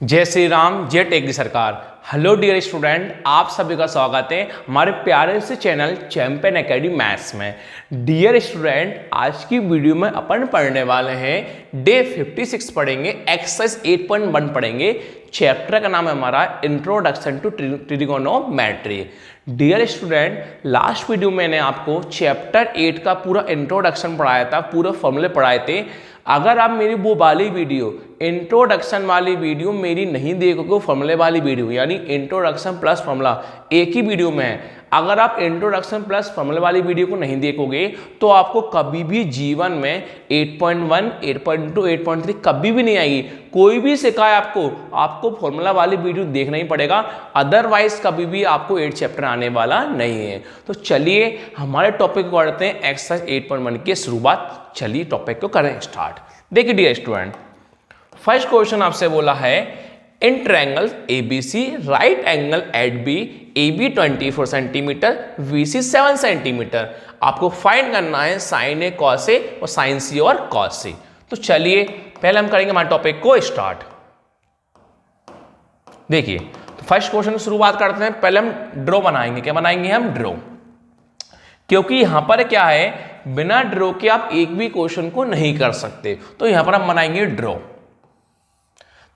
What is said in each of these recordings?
जय श्री राम, जय take the सरकार। हेलो डियर स्टूडेंट, आप सभी का स्वागत है हमारे प्यारे से चैनल चैंपियन एकेडमी मैथ्स में। डियर स्टूडेंट, आज की वीडियो में अपन पढ़ने वाले हैं डे 56 पढ़ेंगे, एक्सरसाइज 8.1 पढ़ेंगे। चैप्टर का नाम है हमारा introduction to trigonometry. Dear student, last video में मैंने आपको चैप्टर 8 का पूरा इंट्रोडक्शन पढ़ाया था, पूरे फॉर्मूले पढ़ाए थे। अगर आप मेरी वो वाली वीडियो, इंट्रोडक्शन वाली वीडियो मेरी नहीं देखोगे, फॉर्मूले वाली वीडियो यानी इंट्रोडक्शन प्लस फॉर्मूला एक ही वीडियो में है, अगर आप इंट्रोडक्शन प्लस फॉर्मूले वाली वीडियो को नहीं देखोगे तो आपको कभी भी जीवन में 8.1, 8.2, 8.3 कभी भी नहीं आएगी। कोई भी सिखाए आपको फॉर्मूला वाली वीडियो देखना ही पड़ेगा, अदरवाइज कभी भी आपको 8 चैप्टर आने वाला नहीं है। तो चलिए हमारे टॉपिक को करते हैं, एक्सरसाइज 8.1 की शुरुआत। चलिए टॉपिक को करें स्टार्ट। देखिए डियर स्टूडेंट, फर्स्ट क्वेश्चन आपसे बोला है in triangle ABC right angle at B, AB 24 centimetre, BC 7 centimetre. आपको फाइंड करना है साइन ए कॉस ए और साइन सी और कॉस सी। तो चलिए पहले हम करेंगे हमारे टॉपिक को स्टार्ट। देखिए तो फर्स्ट क्वेश्चन की शुरुआत करते हैं। पहले हम ड्रॉ बनाएंगे। क्या बनाएंगे हम? ड्रॉ। क्योंकि यहां पर क्या है, बिना ड्रॉ के आप एक भी क्वेश्चन को नहीं कर सकते, तो यहां पर हम बनाएंगे ड्रॉ।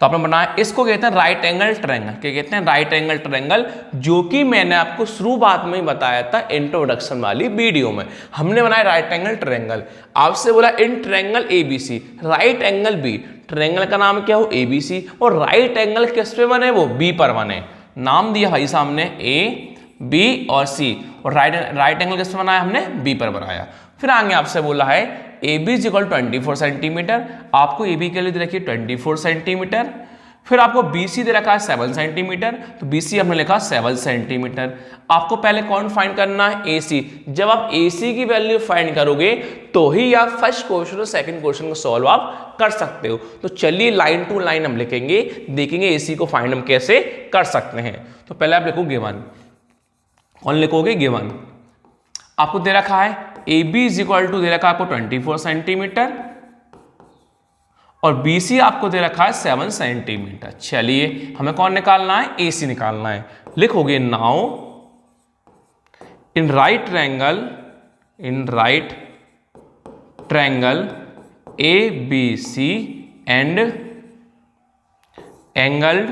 तो आपने बनाया, इसको कहते हैं राइट एंगल ट्रायंगल। क्या कहते हैं? राइट एंगल ट्रायंगल, जो कि मैंने आपको शुरुआत में ही बताया था इंट्रोडक्शन वाली वीडियो में। हमने बनाया राइट एंगल ट्रायंगल। आपसे बोला इन triangle ABC right angle B, triangle का नाम क्या हो? ABC, और राइट एंगल किस पे बने? वो B पर बने। नाम दिया भाई सामने A, B और C, और राइट एंगल किस पे बनाया? हमने B पर बनाया। फिर आगे आपसे बोला है AB इज इक्वल 24 सेंटीमीटर। आपको AB के लिए दे रखी 24 सेंटीमीटर। फिर आपको BC दे रखा है 7 सेंटीमीटर, तो BC हमने लिखा 7 सेंटीमीटर। आपको पहले कौन फाइंड करना है? AC। जब आप AC की वैल्यू फाइंड करोगे तो ही आप फर्स्ट क्वेश्चन और सेकंड क्वेश्चन को सॉल्व आप कर सकते हो। तो चलिए लाइन टू लाइन हम लिखेंगे, देखेंगे AC को फाइंड हम कैसे कर सकते हैं। तो पहले आप लिखो गिवन। कौन लिखोगे? गिवन। आपको दे रखा है AB इज इक्वल टू दे रखा है आपको 24 सेंटीमीटर, और BC आपको दे रखा है 7 सेंटीमीटर। चलिए हमें कौन निकालना है? AC निकालना है। लिखोगे now in right triangle ABC and angle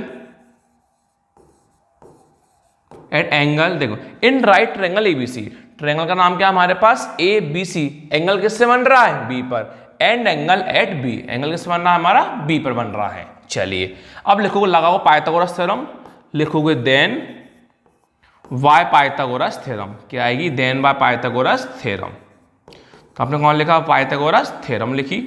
देखो in right triangle ABC, triangle का नाम क्या है हमारे पास? ABC। एंगल किससे बन रहा है? B पर। And angle at B, angle किससे बन रहा है? हमारा B पर बन रहा है। चलिए अब लिखोगे, लगाओ पाइथागोरस थ्योरम। लिखोगे देन बाय पाइथागोरस थ्योरम। क्या आएगी? Then by Pythagoras theorem. तो आपने कौन लिखा? पाइथागोरस थ्योरम लिखी,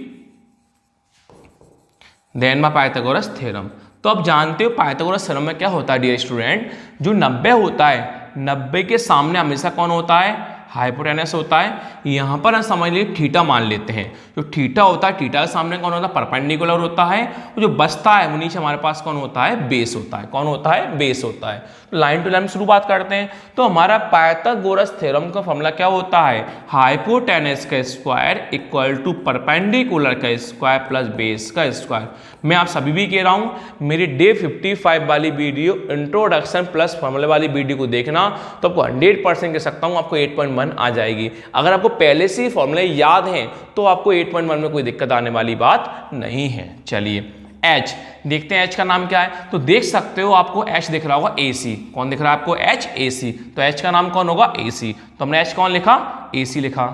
देन बाय पाइथागोरस थ्योरम। तो आप जानते हो पाइथागोरस थ्योरम में क्या होता है डियर स्टूडेंट, जो 90 होता है, 90 के सामने हमेशा कौन होता है? हाइपोटेनस होता है। यहां पर हम समझ लीजिए थीटा मान लेते हैं। जो थीटा होता है, थीटा के सामने कौन होता है? परपेंडिकुलर होता है। और जो बचता है वो नीचे हमारे पास कौन होता है? बेस होता है। कौन होता है? बेस होता है। तो लाइन टू लाइन शुरुआत करते हैं। तो हमारा पाइथागोरस थ्योरम का फॉर्मूला क्या होता है? हाइपोटेनस का स्क्वायर इक्वल टू परपेंडिकुलर का स्क्वायर प्लस बेस का स्क्वायर। मैं आप सभी भी कह रहा हूं, मेरी डे 55 वाली वीडियो इंट्रोडक्शन प्लस फॉर्मूले वाली वीडियो को देखना, तो आपको 100% कह सकता हूं आपको 8.1 आ जाएगी। अगर आपको पहले से ही फॉर्मूले याद हैं तो आपको 8.1 में कोई दिक्कत आने वाली बात नहीं है। चलिए H देखते हैं, H का नाम क्या है? तो देख सकते हो आपको H दिख रहा होगा AC। कौन दिख रहा है आपको? H AC। तो H का नाम कौन होगा? AC। तो हमने H कौन लिखा? AC लिखा।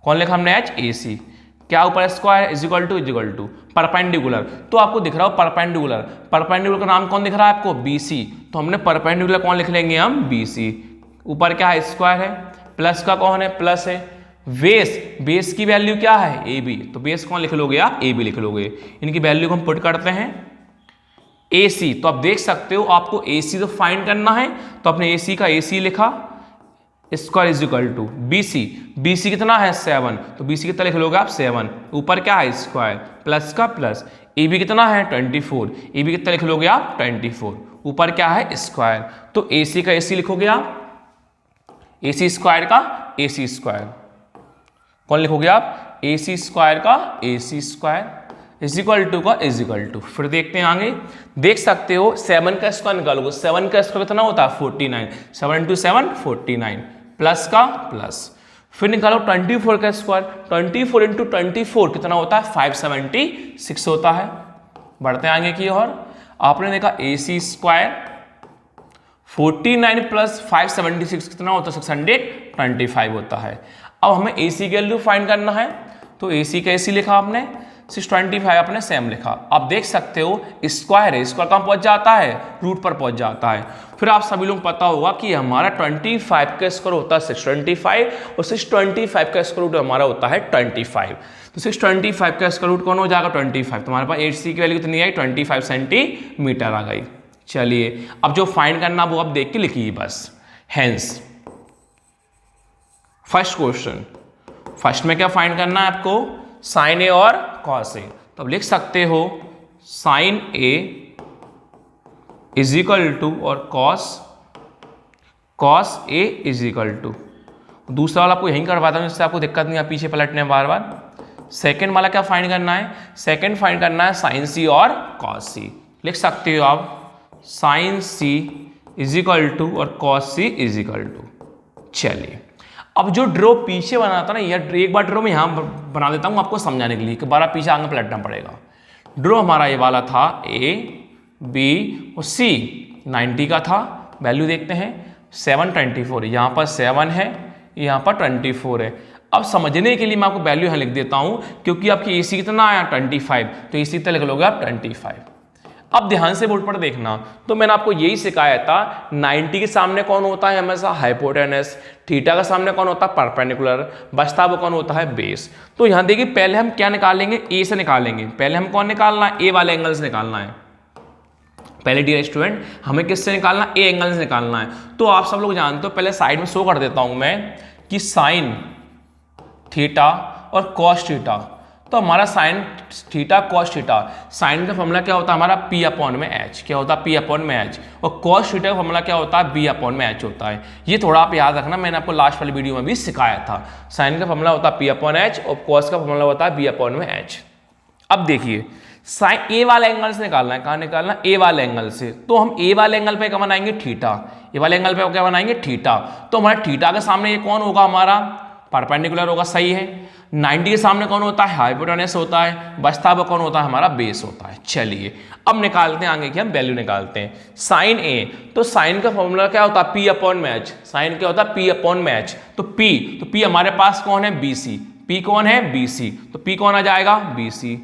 कौन लिखा हमने? H AC। क्या ऊपर square is equal to perpendicular. तो आपको दिख रहा हो परपेंडिकुलर, परपेंडिकुलर का नाम कौन दिख रहा है आपको? BC। तो हमने परपेंडिकुलर कौन लिख लेंगे हम? BC। ऊपर क्या है? स्क्वायर है, प्लस का कौन है? प्लस है। बेस की वैल्यू क्या है? AB। तो बेस कौन लिख लोगे आप? AB लिख लोगे। इनकी वैल्यू को हम पुट करते हैं AC। तो आप देख सकते हो आपको AC तो फाइंड करना है, तो आपने AC का AC लिखा, square is equal to BC कितना है? 7। तो BC कितना लिख लोगे आप? 7। ऊपर क्या है? स्क्वायर, प्लस का प्लस। AB कितना है? 24। AB कितना लिख लोगे आप? 24। ऊपर क्या है? स्क्वायर। तो AC का AC लिखोगे आप, AC स्क्वायर का AC स्क्वायर। कौन लिखोगे आप? ए सी स्क्वायर का ए सी स्क्वायर इजिकल टू का इजिकल टू। फिर देखते हैं आगे, देख सकते हो 7 का स्क्वायर निकालोगे, 7 का स्क्वायर कितना होता है 49, 7 × 7 49 प्लस का प्लस। फिर निकालो 24 का स्क्वायर, 24 × 24 कितना होता है 576 होता है। बढ़ते हैं आगे की और आपने देखा ए सी स्क्वायर 49 प्लस 576 कितना होता है 625 होता है। अब हमें ए सी की वैल्यू फाइंड करना है, तो ए सी का ए सी लिखा आपने, 625 आपने सेम लिखा। आप देख सकते हो स्क्वायर है, स्क्वायर कहाँ पहुंच जाता है रूट पर पहुंच जाता है। फिर आप सभी लोग पता होगा कि हमारा 25 का स्क्वायर होता है 625 और 625 का स्क्वायर रूट हमारा होता है 25। तो 625 का स्क्वायर रूट कौन हो जाएगा 25। तुम्हारे पास ए सी की वैल्यू कितनी आई 25 सेंटीमीटर आ गई। चलिए अब जो फाइंड करना वो अब देख के लिखिए बस। हेंस फर्स्ट क्वेश्चन, फर्स्ट में क्या फाइंड करना है आपको साइन ए और कॉस ए। तो अब लिख सकते हो sine A is equal to और cos A is equal to. दूसरा वाला आपको यहीं करवाता हूं जिससे आपको दिक्कत नहीं है पीछे पलटने बार बार। सेकंड वाला क्या फाइंड करना है, सेकंड फाइंड करना है साइन सी और कॉस सी। लिख सकते हो आप sine C is equal to और cos C is equal to. चलिए अब जो ड्रॉ पीछे बना था ना, यह एक बार ड्रॉ मैं यहाँ बना देता हूँ आपको समझाने के लिए कि बारह पीछे आगे पलटना पड़ेगा। ड्रॉ हमारा ये वाला था ए बी और सी 90 का था। वैल्यू देखते हैं 724, यहाँ पर 7 है, यहाँ पर 24 है। अब समझने के लिए मैं आपको वैल्यू यहाँ लिख देता हूँ क्योंकि आपकी ए सी कितना आया 25, तो ए सी तक लिख लोगे आप 25। अब ध्यान से बोर्ड पर देखना, तो मैंने आपको यही सिखाया था 90 के सामने कौन होता है हमेशा हाइपोटेनस, थीटा का सामने कौन होता है परपेंडिकुलर, बचता वो कौन होता है बेस। तो यहाँ देखिए पहले हम क्या निकालेंगे, ए से निकालेंगे। पहले हम कौन निकालना है, ए वाले एंगल से निकालना है। पहले डियर स्टूडेंट हमें किससे निकालना, ए एंगल से निकालना है। तो आप सब लोग जानते हो, पहले साइड में शो कर देता हूं मैं कि साइन थीटा और कॉस थीटा। तो हमारा sine theta cos theta, sine का फॉर्मूला क्या होता है हमारा पी अपॉन में एच, क्या होता है पी अपॉन में एच, और कॉस थीटा का फॉर्मूला क्या होता है बी अपॉन में एच होता है। ये थोड़ा आप याद रखना, मैंने आपको लास्ट वाली वीडियो में भी सिखाया था। साइन का फॉर्मूला होता है पी अपॉन एच और कॉस का फॉर्मूला होता है बी अपॉन में एच। अब देखिए साइन ए वाले एंगल से निकालना है, कहाँ निकालना, ए वाले एंगल से। तो हम ए वाले एंगल पे क्या बनाएंगे थीटा, ए वाले एंगल पे क्या बनाएंगे थीटा। तो हमारे थीटा के सामने ये कौन होगा हमारा परपेंडिकुलर होगा, सही है। 90 के सामने कौन होता है हाइपोटेनस होता है, बचता वो कौन होता है हमारा बेस होता है। चलिए अब निकालते हैं आगे की हम वैल्यू निकालते हैं। साइन ए, तो साइन का फॉर्मूला क्या होता है पी अपॉन में एच, साइन क्या होता है पी अपॉन में एच। तो पी हमारे पास कौन है बी सी, पी कौन है बी सी, तो पी कौन आ जाएगा बी सी।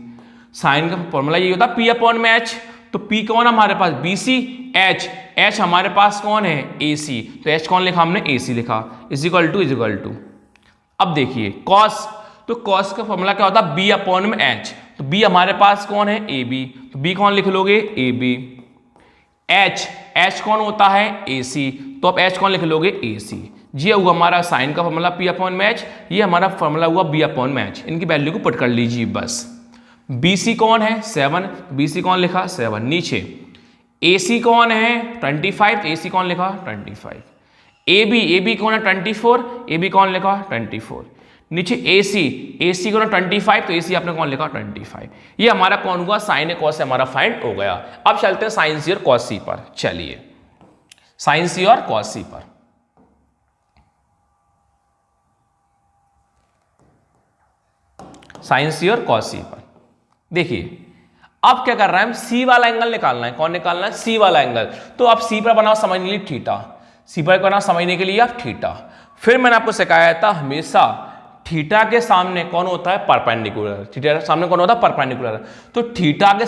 साइन का फॉर्मूला ये होता है पी अपॉन में एच, तो पी कौन है हमारे पास बी सी, एच हमारे पास कौन है ए सी, तो एच कौन लिखा हमने ए सी लिखा, इज इक्वल टू। अब देखिए कॉस, तो कॉस का फॉर्मूला क्या होता है बी अपॉन में एच, तो बी हमारे पास कौन है ए बी, तो बी कौन लिख लोगे ए बी। एच कौन होता है ए सी, तो अब एच कौन लिख लोगे ए सी। ये हुआ हमारा साइन का फॉर्मूला पी अपॉन में एच, ये हमारा फॉर्मूला हुआ बी अपॉन में एच। इनकी वैल्यू को पुट कर लीजिए बस। बी सी कौन है 7, बी सी कौन लिखा 7, नीचे ए सी कौन है 25, तो ए सी कौन लिखा 25। ए बी कौन है 24, ए बी कौन लिखा 24। नीचे ए सी कौन है 25, तो ए सी आपने कौन लिखा 25। ये हमारा कौन हुआ साइन ए कॉस से हमारा फाइंड हो गया। अब चलते हैं साइन सी और कॉस सी पर। चलिए साइन सी और कॉस सी पर, साइन सी और कॉस सी पर देखिए अब क्या कर रहा है, हम सी वाला एंगल निकालना है। कौन निकालना है सी वाला एंगल। तो आप सी पर बनाओ समझने के लिए थीटा, सी पर बनाओ समझने के लिए आप थीटा। फिर मैंने आपको सिखाया था हमेशा थीटा के सामने कौन होता है परपेंडिकुलर, थीटा के सामने कौन होता है परपेंडिकुलर। तो थीटा के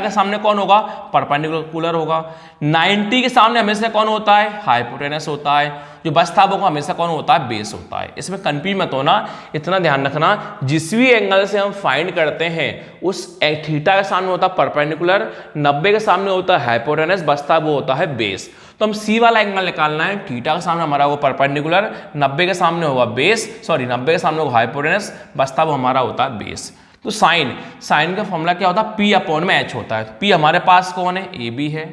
सामने कौन होगा परपेंडिकुलर होगा। 90 के सामने हमेशा कौन होता है हाइपोटेनस होता है, जो बचता है वो हमेशा कौन होता है बेस होता है। इसमें कंफ्यूज मत होना, इतना ध्यान रखना जिस भी एंगल से हम फाइंड करते हैं उस थीटा के सामने होता है परपेंडिकुलर, 90 के सामने होता है हाइपोटेनस, बचता वो होता है बेस। तो हम सी वाला एंगल निकालना है, थीटा के सामने हमारा वो परपेंडिकुलर, 90 के सामने होगा 90 के सामने होगा हाइपोटेनस, बचता वो हमारा होता है बेस। तो साइन का फॉर्मूला क्या होता है पी अपॉन में एच होता है। पी हमारे पास कौन है ए बी है,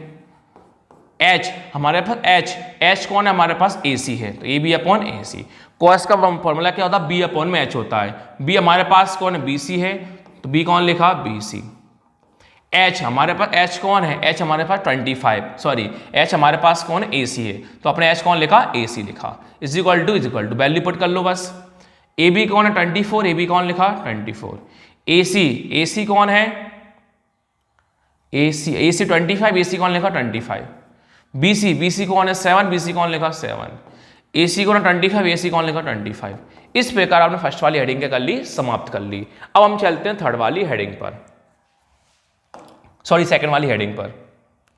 एच हमारे पास एच कौन है हमारे पास ए सी है, तो A B upon A C. Cos का फॉर्मूला क्या होता है, बी अपॉन में एच होता है। बी हमारे पास कौन है, BC है, तो बी कौन लिखा, BC। एच हमारे पास, एच कौन है, एच हमारे पास 25, सॉरी एच हमारे पास कौन है, AC है, तो अपने एच कौन लिखा, AC लिखा। Is equal to value put कर लो बस। AB कौन है 24, AB कौन लिखा 24। AC कौन है, AC 25, AC कौन लिखा 25। BC कौन है 7, BC कौन लिखा 7। AC कौन है 25, AC कौन लिखा 25। इस प्रकार आपने फर्स्ट वाली हेडिंग क्या कर ली, समाप्त कर ली। अब हम चलते हैं थर्ड वाली हेडिंग पर, सॉरी सेकंड वाली हेडिंग पर।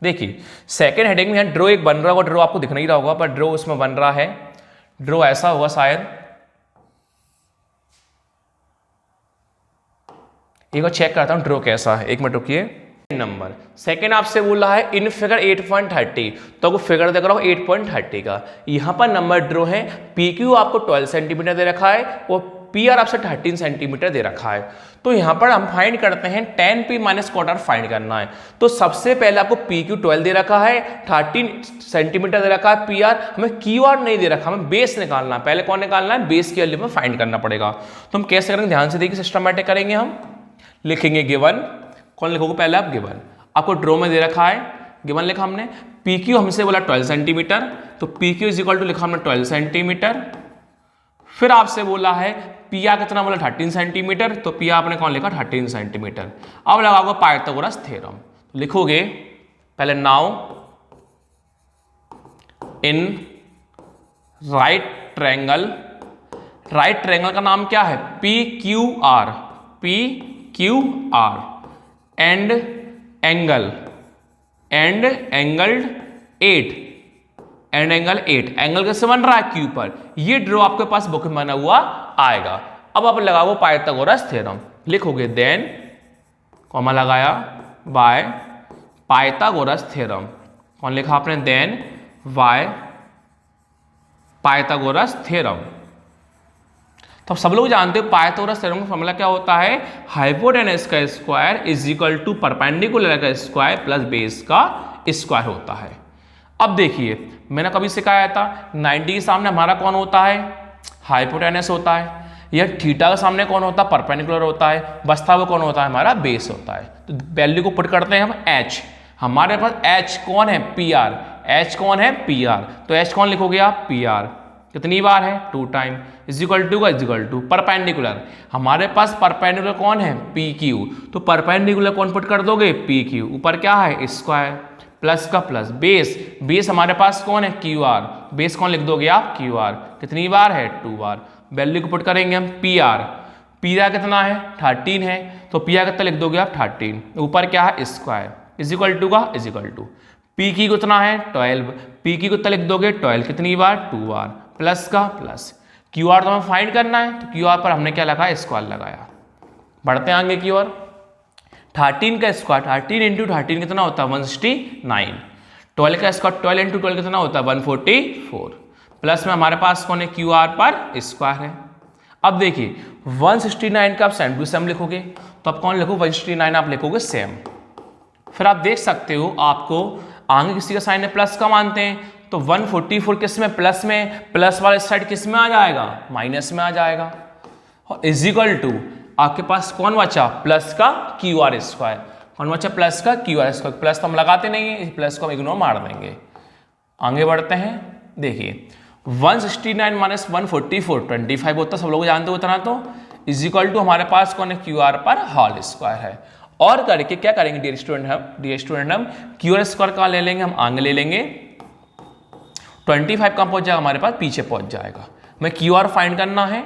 देखिए सेकंड हेडिंग में ड्रॉ एक बन रहा होगा, ड्रॉ आपको दिख नहीं रहा होगा पर ड्रॉ उसमें बन रहा है। ड्रॉ ऐसा होगा शायद, एक बार चेक करता हूं ड्रॉ कैसा है, एक मिनट रुकिए। नंबर सेकंड आपसे बोल रहा है इन फिगर 8.30, तो आपको फिगर देख रहा हो 8.30 का। यहां पर नंबर ड्रॉ है, PQ आपको 12 सेंटीमीटर दे रखा है और PR आपसे 13 सेंटीमीटर दे रखा है। तो यहां पर हम फाइंड करते हैं 10P माइनस क्वार्टर फाइंड करना है। तो सबसे पहले आपको PQ 12 दे रखा है, 13 सेंटीमीटर दे रखा है, PR हमें QR नहीं दे रखा, हमें बेस निकालना है। पहले कौन निकालना है, बेस की वैल्यू में फाइंड करना पड़ेगा। तो हम कैसे करेंगे, ध्यान से देखिए, सिस्टमैटिक करेंगे। हम लिखेंगे गिवन, कौन लिखोगे पहले आप, गिवन। आपको ड्रॉ में दे रखा है, गिवन लिखा हमने। PQ हमसे बोला 12 सेंटीमीटर, तो PQ इज इक्वल टू लिखा हमने 12 सेंटीमीटर। फिर आपसे बोला है PR कितना बोला 13 सेंटीमीटर, तो PR आपने कौन लिखा 13 सेंटीमीटर। अब लगाओगे पाइथागोरस थ्योरम, लिखोगे पहले now in right triangle, right triangle का नाम क्या है, PQR, PQR and angled 8, angle कैसे बन रहा है, Q पर। ये ड्रॉ आपके पास बुक में बना हुआ आएगा। अब आप लगाओ पाइथागोरस थ्योरम, लिखोगे देन कॉमा लगाया बाय पाइथागोरस थ्योरम, कौन लिखा आपने, देन बाय पाइथागोरस थ्योरम। तो सब लोग जानते हो पाइथागोरस थ्योरम का फॉर्मूला क्या होता है, हाइपोटेनस का square is equal to perpendicular का स्क्वायर प्लस बेस का स्क्वायर होता है। अब देखिए मैंने कभी सिखाया था 90 के सामने हमारा कौन होता है, हाइपोटेनस होता है। यह थीटा के सामने कौन होता है, परपेंडिकुलर होता है। बचता हुआ कौन होता है, हमारा बेस होता है। तो वैल्यू को पुट करते हैं हम H, हमारे पास H कौन है, PR, H कौन है, PR, तो H कौन लिखोगे आप, PR कितनी बार है, 2 time, is equal to perpendicular, हमारे पास परपेंडिकुलर कौन है, PQ, तो परपेंडिकुलर कौन पुट कर दोगे, PQ, ऊपर क्या है स्क्वायर प्लस का प्लस, बेस हमारे पास कौन है, QR, बेस कौन लिख दोगे आप, QR कितनी बार है, 2 बार। वैल्यू को पुट करेंगे हम, PR कितना है 13 है, तो PR कितना लिख दोगे आप 13, ऊपर क्या है square is equal to PQ कितना है 12, PQ कितना लिख दोगे 12 कितनी बार, 2 बार, प्लस का प्लस। QR तो हमें फाइंड करना है, तो QR पर हमने क्या लगाया, स्क्वायर लगाया। बढ़ते हैं आगे की ओर, 13 का स्क्वायर 13 इंटू 13 कितना होता है 169, 12 का स्क्वायर 12 इंटू 12 कितना होता है 144, प्लस में हमारे पास कौन है QR पर स्क्वायर है। अब देखिए 169 का आप सेम टू सेम लिखोगे, तो आप कौन लिखो 169 आप लिखोगे सेम। फिर आप देख सकते हो आपको आगे किसी का साइन है प्लस का मानते हैं, तो 144 किस में, प्लस में, प्लस वाले साइड किस में आ जाएगा, माइनस में आ जाएगा। और इज इक्वल टू आपके पास कौन बचा, प्लस का QR स्क्वायर, कौन बचा प्लस का QR स्क्वायर, प्लस तो हम लगाते नहीं है, प्लस को हम इग्नोर मार देंगे। आगे बढ़ते हैं, देखिए 169 माइनस 144 25 होता है, सब लोग जानते हो उतना, तो इज इक्वल टू हमारे पास कौन है QR पर होल स्क्वायर है। और करके क्या करेंगे डियर स्टूडेंट हम QR स्क्वायर का ले लेंगे, हम आगे ले लेंगे, 25 कहाँ पहुंच जाएगा हमारे पास, पीछे पहुंच जाएगा। हमें QR फाइंड करना है,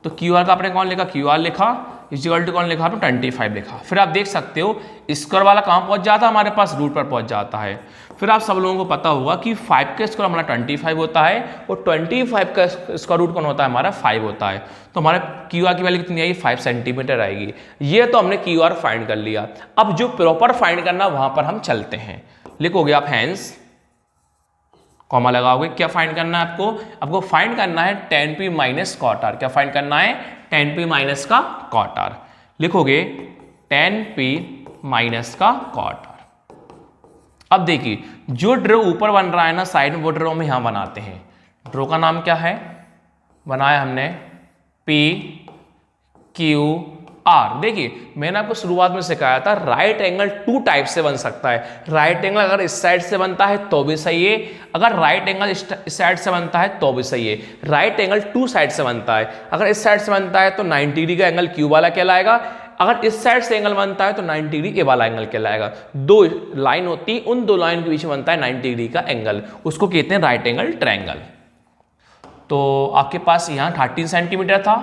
तो QR का आपने कौन लिखा, QR लिखा, इज इक्वल टू कौन लिखा आपने 25 लिखा। फिर आप देख सकते हो स्क्वायर वाला कहाँ पहुंच जाता है, हमारे पास रूट पर पहुंच जाता है। फिर आप सब लोगों को पता होगा कि 5 का स्क्वायर हमारा 25 होता है और 25 का स्क्वायर रूट कौन होता है, हमारा 5 होता है। तो हमारे QR की वैल्यू कितनी आएगी, 5 सेंटीमीटर आएगी। ये तो हमने QR फाइंड कर लिया। अब जो प्रॉपर फाइंड करना वहां पर हम चलते हैं, लिखोगे आप हैंस, कॉमा लगाओगे, क्या फाइंड करना है आपको फाइंड करना है 10P माइनस क्वार्टर। क्या फाइंड करना है, 10P माइनस का क्वार्टर। लिखोगे 10P माइनस का क्वार्टर। अब देखिए जो ड्रॉ ऊपर बन रहा है ना साइड में, वो ड्रॉ में यहां बनाते हैं। ड्रॉ का नाम क्या है, बनाया हमने पी क्यू आर। देखिए मैंने आपको शुरुआत में सिखाया था राइट एंगल टू टाइप से बन सकता है। राइट एंगल अगर इस साइड से बनता है तो भी सही है, अगर राइट एंगल इस साइड से बनता है तो भी सही है। राइट एंगल टू साइड से बनता है, अगर इस साइड से बनता है तो 90 डिग्री का एंगल क्यू वाला कहलाएगा, अगर इस साइड से एंगल बनता है तो 90 डिग्री ए वाला एंगल कहलाएगा। दो लाइन होती है, उन दो लाइन के बीच में बनता है 90 डिग्री का एंगल, उसको कहते हैं राइट एंगल ट्रायंगल। तो आपके पास यहाँ 13 सेंटीमीटर था,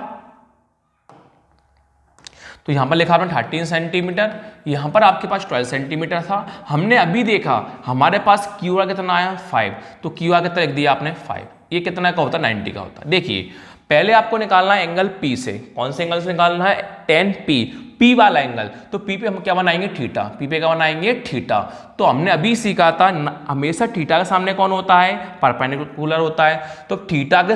तो यहां पर लिखा आपने 13 सेंटीमीटर, यहां पर आपके पास 12 सेंटीमीटर था। हमने अभी देखा हमारे पास क्यू आर कितना आया 5, तो क्यू आर कितना लिख दिया आपने 5। ये कितना का होता है 90 का होता है। देखिए पहले आपको निकालना है एंगल पी से, कौन से एंगल से निकालना है 10 पी वाला एंगल। तो पी पे हम क्या बनाएंगे थीटा, पी पे क्या बनाएंगे थीटा। तो हमने अभी सीखा था हमेशा थीटा के सामने कौन होता है परपेंडिकुलर होता है, तो थीटा के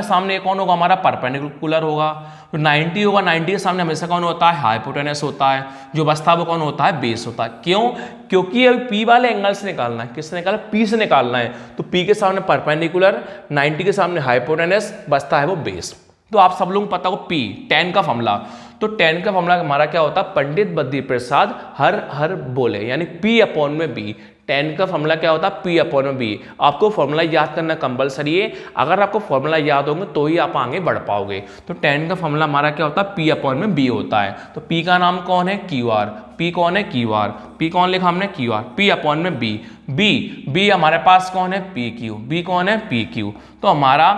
सामने कौन होगा हमारा परपेंडिकुलर होगा। तो 90 होगा, 90 के सामने हमेशा कौन होता है हाइपोटेनस होता है, जो बचता है वो कौन होता है बेस होता है। क्यों? क्योंकि अभी पी वाले एंगल से निकालना है, किससे निकालना है पी से निकालना है। तो पी के सामने परपेंडिकुलर, 90 के सामने हाइपोटेनस, बचता है वो बेस। तो आप सब लोग पता हो पी 10 का फॉर्मूला, तो 10 का फॉर्मूला हमारा क्या होता है पंडित बद्री प्रसाद हर बोले, यानी पी अपॉन में बी। 10 का फॉर्मूला क्या होता है पी अपॉन में बी। आपको फॉर्मूला याद करना कंपलसरी है, अगर आपको फॉर्मूला याद होंगे तो ही आप आगे बढ़ पाओगे। तो 10 का फॉर्मूला हमारा क्या होता है पी अपॉन में बी होता है। तो पी का नाम कौन है क्यू आर, पी कौन है क्यू आर, पी कौन लिखा हमने क्यू आर, पी अपॉन में बी। बी हमारे पास कौन है पी क्यू, बी कौन है पी क्यू। तो हमारा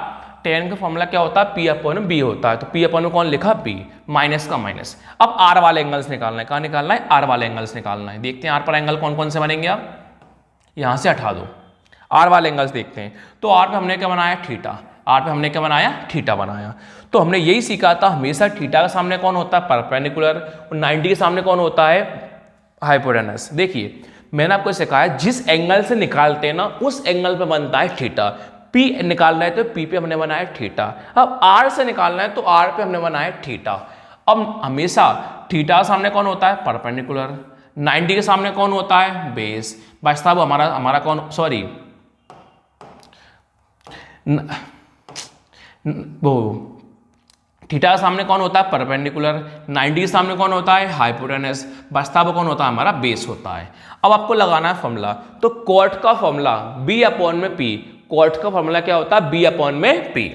10 का फॉर्मूला क्या होता है पी अपॉन में बी होता है। तो पी अपॉन में कौन लिखा बी, माइनस का माइनस। अब आर वाले एंगल्स निकालना है, कहाँ निकालना है आर वाले एंगल्स निकालना है। देखते हैं आर पर एंगल कौन कौन से बनेंगे, आप यहां से हटा दो, आर वाले एंगल्स देखते हैं। तो आर पे हमने क्या बनाया थीटा, आर पे हमने क्या बनाया थीटा बनाया। तो हमने यही सीखा था हमेशा थीटा के सामने कौन होता है परपेंडिकुलर और 90 के सामने कौन होता है हाइपोटेनस। देखिए मैंने आपको सिखाया जिस एंगल से निकालते हैं ना उस एंगल पे बनता है थीटा। पी निकालना है तो पी पे हमने बनाया थीटा, अब आर से निकालना है तो आर पे हमने बनाया थीटा। अब हमेशा थीटा के सामने कौन होता है परपेंडिकुलर, 90 के सामने कौन होता है बेस, बचता है हमारा कौन सॉरी वो थीटा के सामने कौन होता है परपेंडिकुलर, 90 के सामने कौन होता है हाइपोटेनस, बचता है कौन होता है हमारा बेस होता है। अब आपको लगाना है फॉर्मूला, तो कॉट का फॉर्मूला बी अपॉन में पी, कॉट का फॉर्मूला क्या होता है बी अपॉन में पी।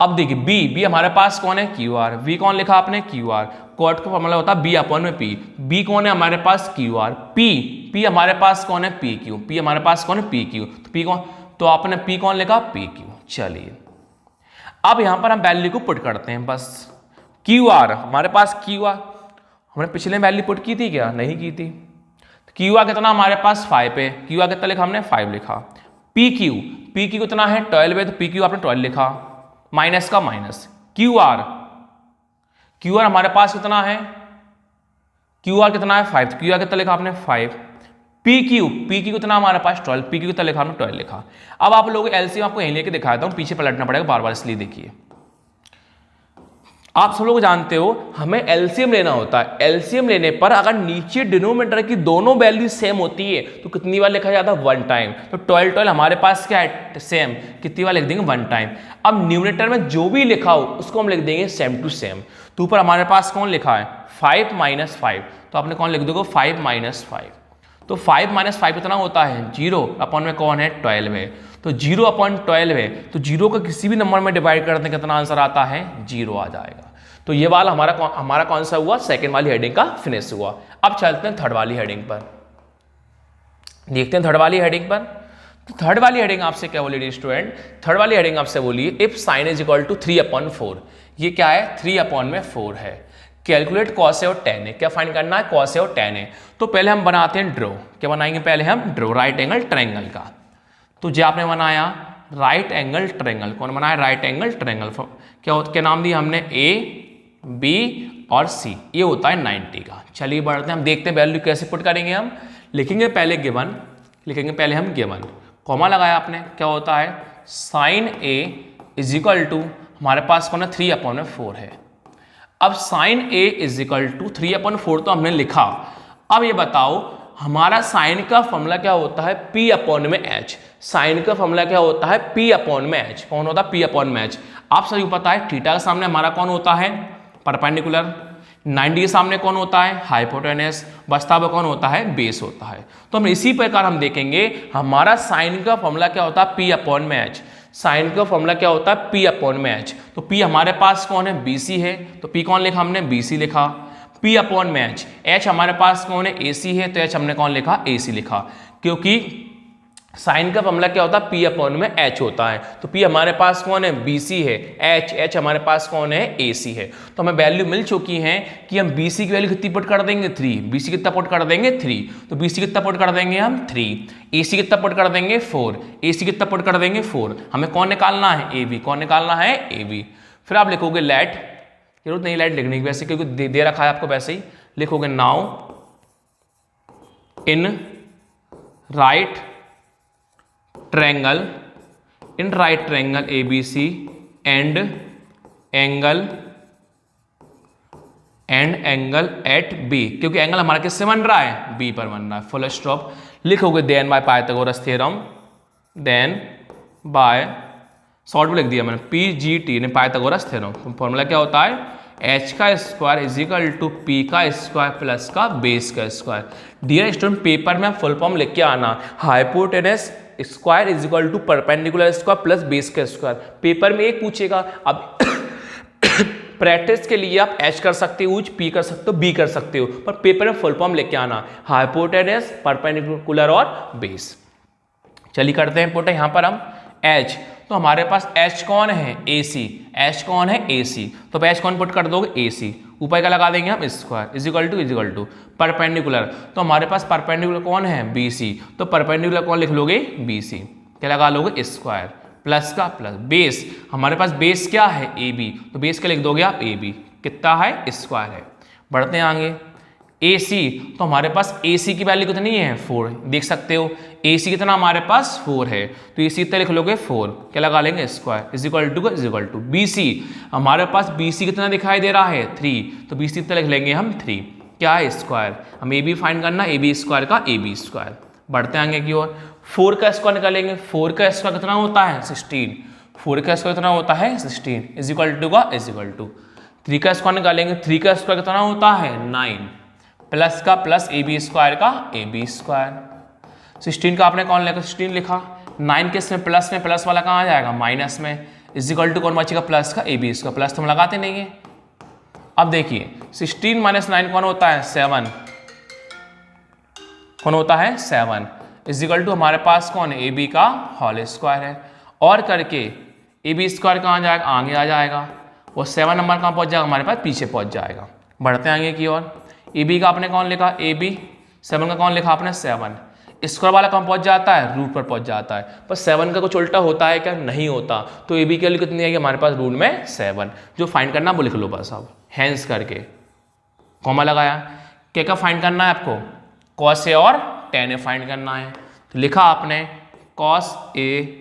अब देखिए बी हमारे पास कौन है क्यू आर, वी कौन लिखा आपने क्यू आर, कॉट का फॉर्मूला होता है बी अपॉन में पी। बी कौन है हमारे पास क्यू आर, पी हमारे पास कौन है पी क्यू, पी हमारे पास कौन है पी क्यू। तो पी कौन, तो आपने पी कौन लिखा पी क्यू। चलिए अब यहां पर हम वैल्यू को पुट करते हैं, बस क्यू आर हमारे पास क्यू आर हमने पिछले वैल्यू पुट की थी क्या, नहीं की थी। क्यू आर कितना हमारे पास 5 है, क्यू आर कितना लिखा हमने 5 लिखा। पी क्यू कितना है 12 है, तो पी क्यू आपने 12 लिखा, माइनस का माइनस। क्यू आर हमारे पास कितना है, क्यू आर कितना है 5, क्यू आर कितना लिखा आपने 5। पी क्यू कितना हमारे पास 12, पी क्यू कितना लिखा हमने 12 लिखा। अब आप लोग एलसीएम आपको यहीं लेके दिखाया था, पीछे पलटना पड़ेगा बार बार, इसलिए देखिए आप सब लोग जानते हो हमें एलसीएम लेना होता है। एलसीएम लेने पर अगर नीचे डिनोमिनेटर की दोनों वैल्यू सेम होती है तो कितनी बार लिखा जाता है 1 टाइम। तो 12 हमारे पास क्या है सेम, कितनी बार लिख देंगे 1 टाइम। अब न्यूमरेटर में जो भी लिखा हो उसको हम लिख देंगे सेम टू सेम। तो ऊपर हमारे पास कौन लिखा है 5 - 5, तो आपने कौन लिख दोगे 5 - 5। तो 5 - 5 कितना होता है 0, अपॉन में कौन है 12 है। तो 0 अपॉन 12 है, तो 0 का किसी भी नंबर में डिवाइड करते कितना आंसर आता है 0 आ जाएगा। तो ये वाला हमारा कौन सा हुआ सेकंड वाली हेडिंग का फिनिश हुआ। अब चलते हैं थर्ड वाली हेडिंग पर, देखते हैं थर्ड वाली हेडिंग पर। तो थर्ड वाली हेडिंग आपसे क्या बोली स्टूडेंट, थर्ड वाली हेडिंग आपसे बोली if sine is equal to 3/4। ये क्या है 3/4 है। कैलकुलेट कॉस है और टेन है, क्या फाइंड करना है कॉस है और टेन है। तो पहले हम बनाते हैं ड्रॉ, क्या बनाएंगे पहले हम ड्रॉ राइट एंगल ट्रायंगल का। तो जो आपने बनाया राइट एंगल ट्रायंगल, कौन बनाया राइट एंगल ट्रायंगल, क्या नाम दिया हमने ए बी और सी, ये होता है 90 का। चलिए बढ़ते हैं, हम देखते हैं वैल्यू कैसे पुट करेंगे। हम लिखेंगे पहले गिवन, लिखेंगे पहले हम गिवन, कॉमा लगाया आपने, क्या होता है sine A is equal to हमारे पास कौन है 3/4 है। अब sine A is equal to 3/4 तो हमने लिखा। अब ये बताओ हमारा साइन का फॉर्मूला क्या होता है, P अपॉन में H। साइन का फॉर्मूला क्या होता है, P अपॉन में H। कौन होता है, P अपॉन में H। आप सभी को पता है थीटा के सामने हमारा कौन होता है, परपेंडिकुलर। 90 के सामने कौन होता है, हाइपोटेनस। बचता हुआ कौन होता है, बेस होता है। तो हम इसी प्रकार हम देखेंगे हमारा साइन का फॉर्मूला क्या होता है, P अपॉन में H। साइन का फॉर्मूला क्या होता है, P अपॉन में H। तो P हमारे पास कौन है, BC है, तो P कौन लिखा हमने, BC लिखा। P अपॉन में H, H हमारे पास कौन है, AC है, तो H हमने कौन लिखा, AC लिखा। क्योंकि साइन का फॉर्मूला क्या होता है, P अपॉन में H होता है। तो P हमारे पास कौन है, BC है, H हमारे पास कौन है, AC है। तो हमें वैल्यू मिल चुकी है कि हम BC की वैल्यू कितनी पुट कर देंगे, 3। BC कितना पुट कर देंगे, 3। तो BC कितना पुट कर देंगे हम, 3। AC कितना पुट कर देंगे, 4। AC कितना पुट कर देंगे, 4। हमें कौन निकालना है, AB। कौन निकालना है, AB। फिर आप लिखोगे लेट, जरूरत नहीं लेट लिखने की वैसे, क्योंकि दे रखा है आपको वैसे ही। लिखोगे now in right triangle, in right triangle ABC and angle at B, क्योंकि एंगल हमारा किससे बन रहा है, B पर बन रहा है। Full stop. लिखोगे then by Pythagoras theorem, then by short में लिख दिया मैंने PGT ने पाइथागोरस थ्योरम। फॉर्मूला क्या होता है, H का square is equal to P का स्क्वायर प्लस का बेस का स्क्वायर। डियर स्टूडेंट, पेपर में फुल फॉर्म लिख के आना, hypotenuse square is equal to perpendicular square plus base का स्क्वायर। पेपर में एक पूछेगा। अब प्रैक्टिस के लिए आप H कर सकते हो, P कर सकते हो, B कर सकते हो, पर पेपर में फुल फॉर्म लेके आना, हाइपोटेनस, परपेंडिकुलर और बेस। चलिए करते हैं पुट यहां पर हम H। तो हमारे पास H कौन है, AC। H कौन है, AC। तो H कौन पुट कर दोगे, AC। ऊपर का लगा देंगे हम square is equal to perpendicular. तो हमारे पास परपेंडिकुलर कौन है, BC। तो परपेंडिकुलर कौन लिख लोगे, BC। क्या लगा लोगे, स्क्वायर प्लस का प्लस बेस। हमारे पास बेस क्या है, AB। तो बेस क्या लिख दोगे आप, AB। कितना है, स्क्वायर है। बढ़ते हैं आगे, AC। तो हमारे पास AC की वैल्यू कितनी है, 4। देख सकते हो AC कितना हमारे पास 4 है। तो AC कितना लिख लोगे, 4। क्या लगा लेंगे, square is equal to BC। हमारे पास BC कितना दिखाई दे रहा है, 3। तो BC कितना लिख लेंगे हम, 3। क्या है, स्क्वायर। हम AB फाइंड करना, AB स्क्वायर का AB स्क्वायर। बढ़ते आगे की ओर, 4 का स्क्वायर निकालेंगे। 4 का स्क्वायर कितना होता है, 16। 4 का स्क्वायर कितना होता है, 16 इज इक्वल टू 3 का स्क्वायर निकालेंगे। 3 का स्क्वायर कितना होता है, 9 प्लस का प्लस AB स्क्वायर का AB स्क्वायर। 16 का आपने कौन लिखा, 16 लिखा। 9 के इसमें प्लस वाला कहाँ आ जाएगा, माइनस में। इज इक्वल टू कौन बचेगा, प्लस का AB स्क्वायर। प्लस तो हम लगाते नहीं है। अब देखिए 16 माइनस 9 कौन होता है, 7। कौन होता है, 7 इज इक्वल टू हमारे पास कौन है, AB का होल स्क्वायर है। और करके AB स्क्वायर कहाँ जाएगा, आगे आ जाएगा। वो 7 नंबर कहाँ पहुंच जाएगा, हमारे पास पीछे पहुंच जाएगा। बढ़ते आगे की ओर, AB का आपने कौन लिखा, AB। 7 का कौन लिखा आपने, 7। स्क्वायर वाला कहाँ पहुंच जाता है, रूट पर पहुंच जाता है। पर 7 का कुछ उल्टा होता है क्या, नहीं होता। तो AB की वैल्यू कितनी आएगी हमारे पास, रूट में 7। जो फाइंड करना वो लिख लो बस। अब हैंस करके कॉमा लगाया। क्या क्या फाइंड करना है आपको, कॉस ए और tan ए फाइंड करना है। तो लिखा आपने cos A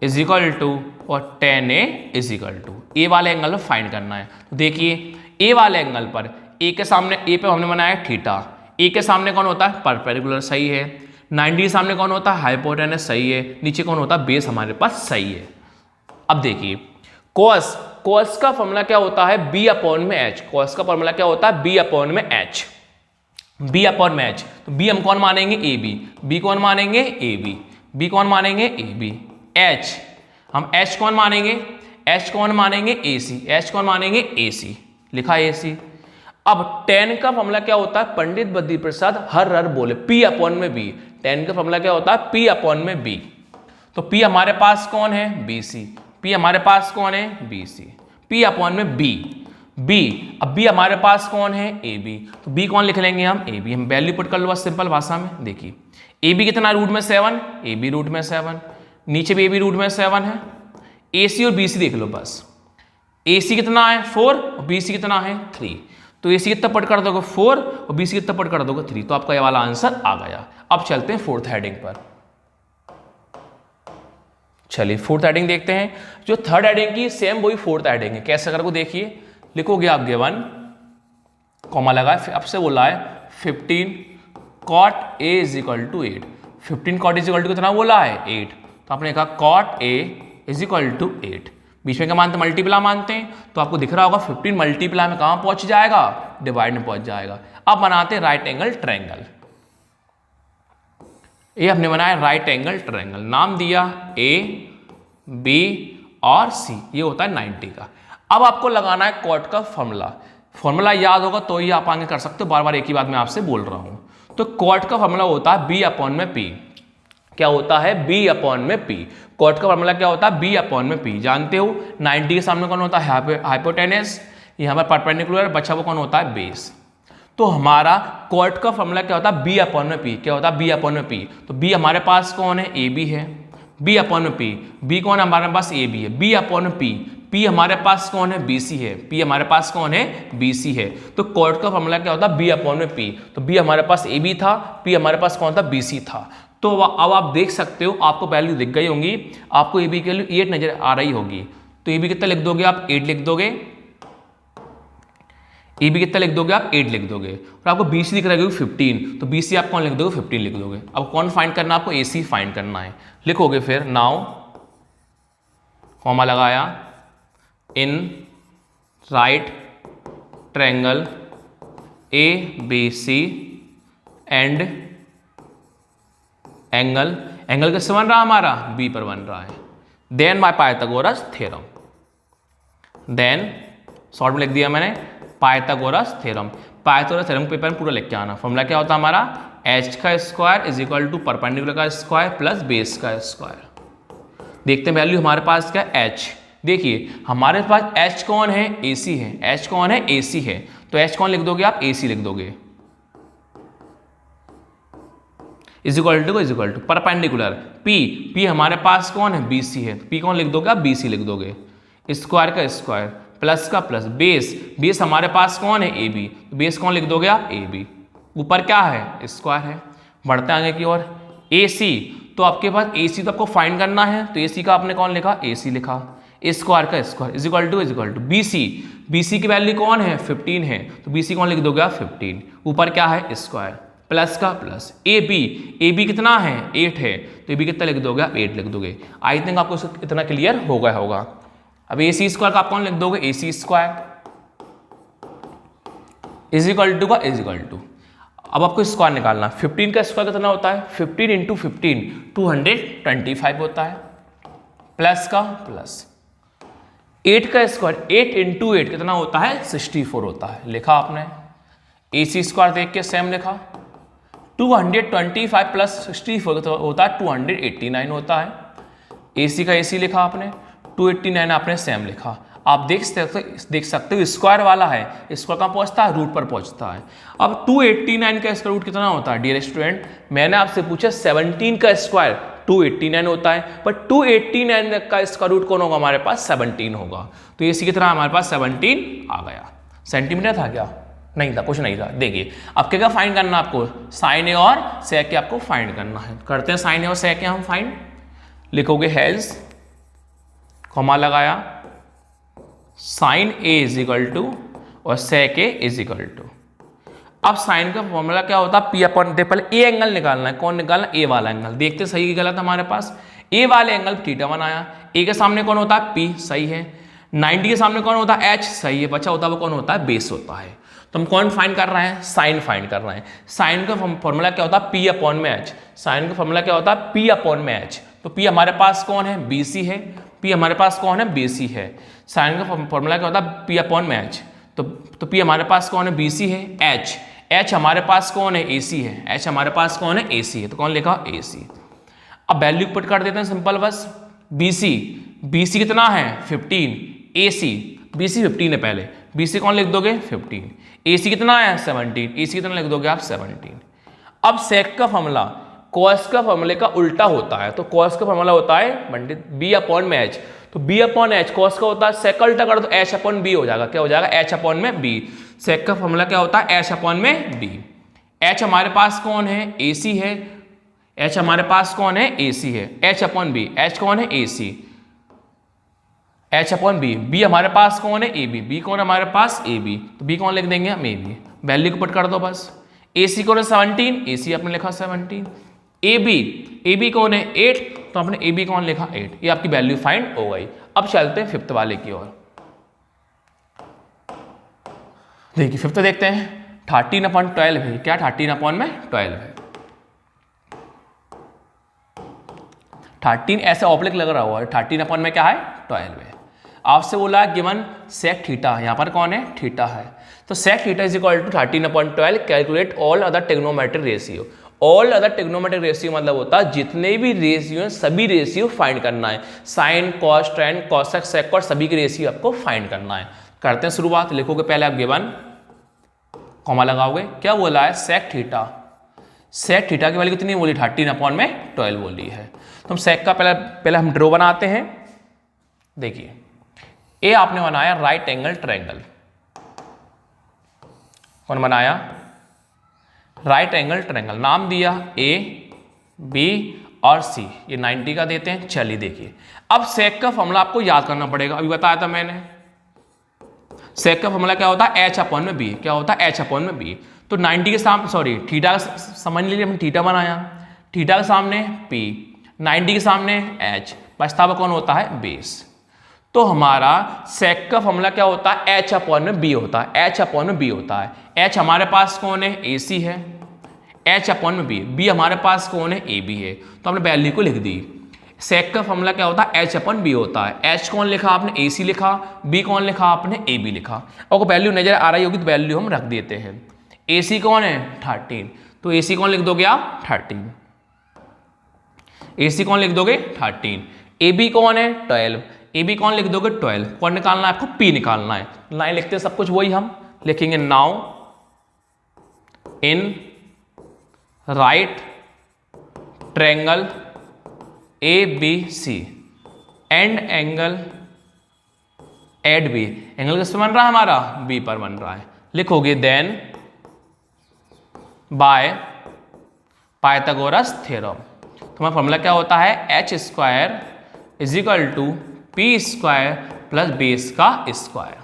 is equal to और tan A is equal to, A वाले एंगल में फाइंड करना है। तो देखिए ए वाले एंगल पर, ए के सामने, ए पे हमने बनाया थीटा। ए के सामने कौन होता है, परपेंडिकुलर, सही है। 90 के सामने कौन होता है, हाइपोटेनस, सही है। नीचे कौन होता है, बेस हमारे पास, सही है। अब देखिए कॉस का फॉर्मूला क्या होता है, B अपॉन में H। कॉस का फॉर्मूला क्या होता है, B अपॉन में H। B अपॉन में H। तो B हम कौन मानेंगे, AB। B कौन मानेंगे, AB। B कौन मानेंगे, AB। H हम H कौन मानेंगे, H कौन मानेंगे, AC। H कौन मानेंगे, AC। लिखा AC। अब tan का फॉर्मूला क्या होता है, पंडित बद्री प्रसाद हर बोले, P अपॉन में B। tan का फॉर्मूला क्या होता है, P अपॉन में B। तो P हमारे पास कौन है, BC। P हमारे पास कौन है, BC। P अपॉन में B। अब B हमारे पास कौन है, AB। तो B कौन लिख लेंगे हम, AB। हम वैल्यू पुट कर लो सिंपल भाषा में। देखिए AB कितना, रूट में 7। AB रूट में 7, नीचे भी AB रूट में 7 है। AC और BC देख लो बस। AC कितना है, 4 और BC कितना है, 3। तो AC कितना पुट कर दोगे, 4 और BC कितना पुट कर दोगे, 3। तो आपका ये वाला आंसर आ गया। अब चलते हैं फोर्थ हेडिंग पर। चलिए फोर्थ हेडिंग देखते हैं। जो थर्ड हेडिंग की सेम वही फोर्थ हेडिंग है। कैसे कर को देखिए, लिखोगे आप गिवन, कॉमा लगा है, अब से बोला है 15 cot A is equal to 8। 15 cot is equal to कितना बोला है 8, तो आपने कहा cot A is equal to 8। बीच में क्या मानते हैं, मल्टीप्लाई मानते हैं, तो आपको दिख रहा होगा 15 मल्टीप्लाई में कहाँ पहुंच जाएगा, डिवाइड में पहुंच जाएगा। अब बनाते हैं राइट एंगल ट्रायंगल। ये हमने बनाया राइट एंगल ट्रायंगल, नाम दिया ए बी और सी, ये होता है 90 का। अब आपको लगाना है कॉट का फॉर्मूला याद होगा तो ही आप आगे कर सकते हो, बार बार एक ही बात मैं आपसे बोल रहा हूं। तो कॉट का फॉर्मूला होता है बी अपॉन में पी। क्या होता है, बी अपॉन में पी। कॉट का फॉर्मूला क्या होता है, बी अपॉन में पी। जानते हो 90 के सामने कौन होता है, हाइपोटेनस, यहाँ पर परपेंडिकुलर, बचा वो कौन होता है, बेस। तो हमारा कॉट का फॉर्मूला क्या होता है, बी अपॉन में पी। क्या होता है, बी अपॉन में पी। तो बी हमारे पास कौन है, ए बी है, बी अपॉन में पी। बी कौन है हमारे पास, ए बी है, बी अपॉन में पी। पी हमारे पास कौन है, बी सी है, पी हमारे पास कौन है, बी सी है। तो कॉट का फॉर्मूला क्या होता है, बी अपॉन में पी। तो बी हमारे पास ए बी था, पी हमारे पास कौन था, बी सी था। तो अब आप देख सकते हो, आपको वैल्यू दिख गई होंगी, आपको ए बी की वैल्यू 8 नजर आ रही होगी। तो ए बी कितना लिख दोगे आप, 8 लिख दोगे। ए बी कितना लिख दोगे आप, 8 लिख दोगे। और आपको बी सी दिख रहा है 15, तो बी सी आप कौन लिख दोगे, 15 लिख दोगे। अब कौन फाइंड करना है आपको, ए सी फाइंड करना है। लिखोगे फिर नाउ, कॉमा लगाया, in right triangle A B C and angle किससे बन रहा है हमारा, बी पर बन रहा है। Then by Pythagoras theorem, then short में लिख दिया मैंने Pythagoras theorem. Pythagoras theorem paper में पूरा लिख के आना। फॉर्मूला क्या होता है हमारा, एच का square is equal to perpendicular का स्क्वायर प्लस बेस का स्क्वायर। देखते हैं वैल्यू हमारे पास क्या, एच। देखिए हमारे पास एच कौन है, ए सी है, एच कौन है, ए सी है। तो एच कौन लिख दोगे आप, ए सी लिख दोगे, is equal to perpendicular P हमारे पास कौन है, बी सी है, पी कौन लिख दोगे आप, बी सी लिख दोगे। स्क्वायर का स्क्वायर प्लस का प्लस, बेस हमारे पास कौन है, ए बी, बेस कौन लिख दोगे आप, ए बी। ऊपर क्या है, स्क्वायर है। बढ़ते आगे की ओर, ए सी। तो आपके पास ए सी तो आपको फाइंड करना है, तो ए सी का आपने कौन लिखा, ए सी लिखा। स्क्वायर का square is equal to B C की वैल्यू कौन है, 15 है, तो बी सी कौन लिख दोगे आप, 15। ऊपर क्या है, स्क्वायर प्लस का प्लस। ए बी कितना है, 8 है, तो ए बी कितना लिख दोगे आप, 8 लिख दोगे। आई थिंक आपको इतना क्लियर हो गया होगा। अब ए सी स्क्वायर का आप कौन लिख दोगे, ए सी स्क्वायर इज इक्वल टू। अब आपको स्क्वायर निकालना है। 15 का स्क्वायर कितना होता है, 15 इंटू 15 225 होता है, प्लस का प्लस। 8 का स्क्वायर 8 इंटू 8 कितना होता है, 64 होता है। लिखा आपने, ए सी स्क्वायर देख के सेम लिखा। 225 प्लस 64 होता है 289 होता है। ए सी का ए सी लिखा आपने, 289 आपने सेम लिखा। आप देख सकते हो स्क्वायर वाला है, स्क्वायर कहाँ पहुंचता है, रूट पर पहुंचता है। अब 289 का स्क्वायर रूट कितना होता है, डियर स्टूडेंट, मैंने आपसे पूछा 17 का स्क्वायर 289 होता है, पर 289 का स्क्वायर रूट कौन होगा हमारे पास, 17 होगा। तो ये कितना हमारे पास 17 आ गया। सेंटीमीटर था क्या, नहीं था, कुछ नहीं था। देखिए अब क्या फाइंड करना आपको, साइन ए और सेक के आपको फाइंड करना है। करते हैं साइन ए और सेक के हम फाइंड। लिखोगे हेल्स, कॉमा लगाया, sine A is equal to और sec A is equal to. अब साइन का फॉर्मूला क्या होता है, पी अपॉन, पहले ए एंगल निकालना है। कौन निकालना, ए वाला एंगल। देखते सही की गलत हमारे पास, ए वाले एंगल थीटा बनाया। ए के सामने कौन होता है, पी, सही है। 90 के सामने कौन होता है, एच, सही है। बचा होता है वो कौन होता है, बेस होता है। तो हम कौन फाइंड कर रहे हैं, साइन फाइंड कर रहे हैं। साइन का फॉर्मूला क्या होता है, पी अपॉन में एच। साइन का फॉर्मूला क्या होता है, पी अपॉन में एच। तो पी हमारे पास कौन है, बी सी है, पी हमारे पास कौन है, बी सी है। साइन का फॉर्मूला क्या होता है, पी अपॉन में एच। तो पी हमारे पास कौन है, बी सी है। एच हमारे पास कौन है, ए सी है। एच हमारे पास कौन है, ए सी है। तो कौन लिखा, ए सी। अब वैल्यू पुट कर देते हैं सिंपल बस। बी सी कितना है, 15। ए सी, बी सी 15 है पहले, बी सी कौन लिख दोगे, 15। ए सी कितना है, 17। ए सी कितना लिख दोगे आप, 17। अब सेक का फॉर्मूला कॉस का फॉर्मूले का उल्टा होता है। तो कॉस का फॉर्मूला होता है बी अपॉन में एच। तो बी अपॉन एच कॉस का होता है, सेक का उल्टा कर दो, एच अपॉन बी हो जाएगा। क्या हो जाएगा, एच अपॉन में बी। सेक का फॉर्मूला क्या होता है, एच अपॉन में बी। एच हमारे पास कौन है, ए सी है। एच हमारे पास कौन है, ए सी है। एच अपॉन बी, एच कौन है, ए सी, एच अपॉन बी। बी हमारे पास कौन है, ए बी। बी कौन हमारे पास, ए बी। तो बी कौन लिख देंगे हम, ए बी। वैल्यू को पुट कर दो बस। AC कौन है 17, AC आपने लिखा 17। AB कौन है 8, तो आपने AB कौन लिखा 8। ये आपकी वैल्यू फाइंड हो गई। अब चलते हैं फिफ्थ वाले की ओर। देखिए फिफ्थ देखते हैं, 13/12 है। क्या 13/12 है? 13 ऐसे ऑब्लिक लग रहा हुआ है, 13 में क्या है 12 है। आपसे बोला गिवन सेक थीटा, यहाँ पर कौन है थीटा है, तो sec theta is equal to 13/12। Calculate all other trigonometric ratio. All other trigonometric ratio मतलब होता है जितने भी रेशियो हैं सभी रेशियो फाइंड करना है। Sine cos tan cosec sec और सभी के रेशियो आपको फाइंड करना है। करते हैं शुरुआत। लिखोगे पहले आप गिवन, कॉमा लगाओगे। क्या बोला है सेक थीटा, सेक थीटा की वैल्यू कितनी बोली 13/12 बोली है। तो हम सेक का पहले हम ड्रॉ बनाते हैं। देखिए ए आपने बनाया राइट एंगल ट्रायंगल, कौन बनाया राइट एंगल ट्रायंगल, नाम दिया ए बी और सी, ये 90 का देते हैं। चलिए देखिए अब सेक का फॉर्मूला आपको याद करना पड़ेगा, अभी बताया था मैंने। सेक का फॉर्मूला क्या होता है H/B, क्या होता है H/B। तो 90 के सामने सॉरी थीटा समझ लीजिए, हमने थीटा बनाया, थीटा के सामने P, 90 के सामने H, बचता हुआ कौन होता है बेस। तो हमारा सेक का फॉर्मूला क्या होता है H/B होता है, H/B होता है। H हमारे पास कौन है AC है, H/B, B हमारे पास कौन है AB है। तो हमने वैल्यू को लिख दी। सेक का फॉर्मूला क्या होता है H/B होता है। H कौन लिखा आपने AC लिखा, B कौन लिखा आपने AB लिखा। और वैल्यू नजर आ रही होगी तो वैल्यू हम रख देते हैं। AC कौन है 13, तो AC कौन लिख दोगे आप 13, AC कौन लिख दोगे 13। AB कौन है 12, AB कौन लिख दोगे 12। कौन निकालना है आपको P निकालना है। लाइन लिखते हैं सब कुछ वही हम लिखेंगे। Now in right triangle ABC and angle at B, angle किस पर बन रहा है हमारा B पर बन रहा है। लिखोगे देन बाय पाइथागोरस थ्योरम। तुम्हारा फॉर्मूला क्या होता है H² is equal to P² plus base का स्क्वायर।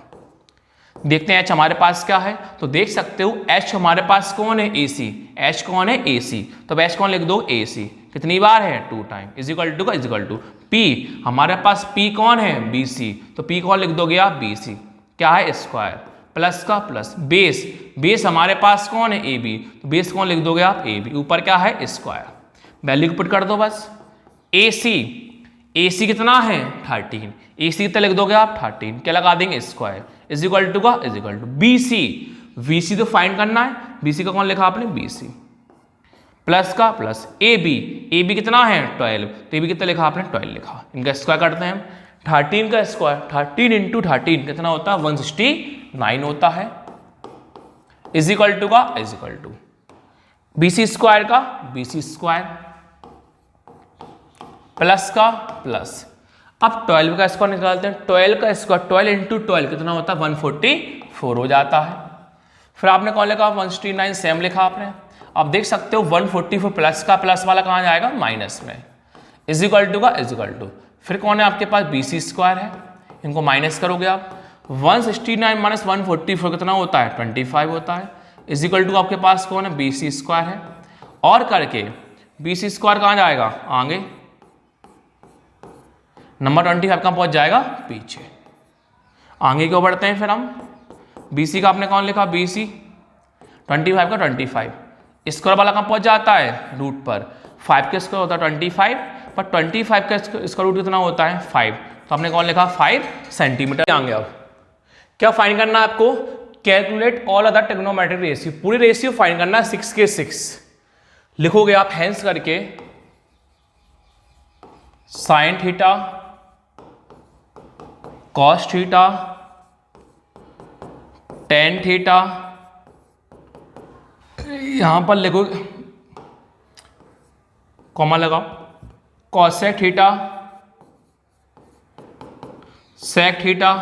देखते हैं H हमारे पास क्या है, तो देख सकते हो H हमारे पास कौन है AC, H कौन है AC, तो H कौन लिख दो AC, कितनी बार है 2 टाइम, इज इक्वल टू का इज इक्वल टू P हमारे पास P कौन है BC, तो P कौन लिख दोगे आप BC, क्या है स्क्वायर प्लस का प्लस बेस, बेस हमारे पास कौन है AB, तो बेस कौन लिख दोगे आप AB, ऊपर क्या है स्क्वायर। वैल्यू को पुट कर दो बस। AC कितना है 13, AC कितना लिख दोगे आप 13, क्या लगा देंगे स्क्वायर इज इक्वल टू का इज इक्वल टू BC तो फाइंड करना है, BC का कौन लिखा आपने BC प्लस का प्लस AB कितना है 12, तो AB कितना लिखा आपने 12 लिखा। इनका स्क्वायर करते हैं 13 का स्क्वायर, 13 इंटू 13 कितना होता है 169 होता है, इज इक्वल टू का is equal to BC square का BC स्क्वायर प्लस का प्लस। अब 12 का स्क्वायर निकालते हैं, 12 का स्क्वायर 12 इंटू 12 कितना होता है 144 हो जाता है। फिर आपने कौन लिखा 169 सेम लिखा आपने। आप देख सकते हो 144 प्लस का प्लस वाला कहाँ जाएगा माइनस में, इज इक्वल टू का इज इक्वल टू। फिर कौन है आपके पास BC स्क्वायर है, इनको माइनस करोगे आप 169 माइनस 144 कितना होता है 25 होता है, इज इक्वल टू आपके पास कौन है BC स्क्वायर है। और करके BC स्क्वायर कहाँ जाएगा आगे, नंबर 25 कहाँ पहुंच जाएगा पीछे। आगे क्यों बढ़ते हैं फिर हम, BC का आपने कौन लिखा BC 25 का 25, स्क्वायर वाला कहाँ पहुंच जाता है रूट पर, 5 का स्क्वायर होता है 25 पर 25 का स्क्वायर रूट कितना होता है 5, तो आपने कौन लिखा 5 सेंटीमीटर। आगे अब क्या फाइंड करना है आपको, calculate all other trigonometric ratio, पूरी रेशियो फाइंड करना है 6 के 6। लिखोगे आप हैंस करके sign theta cos theta tan theta, यहां पर लिखो कॉमा लगाओ, कॉसेक थीटा सेक थीटा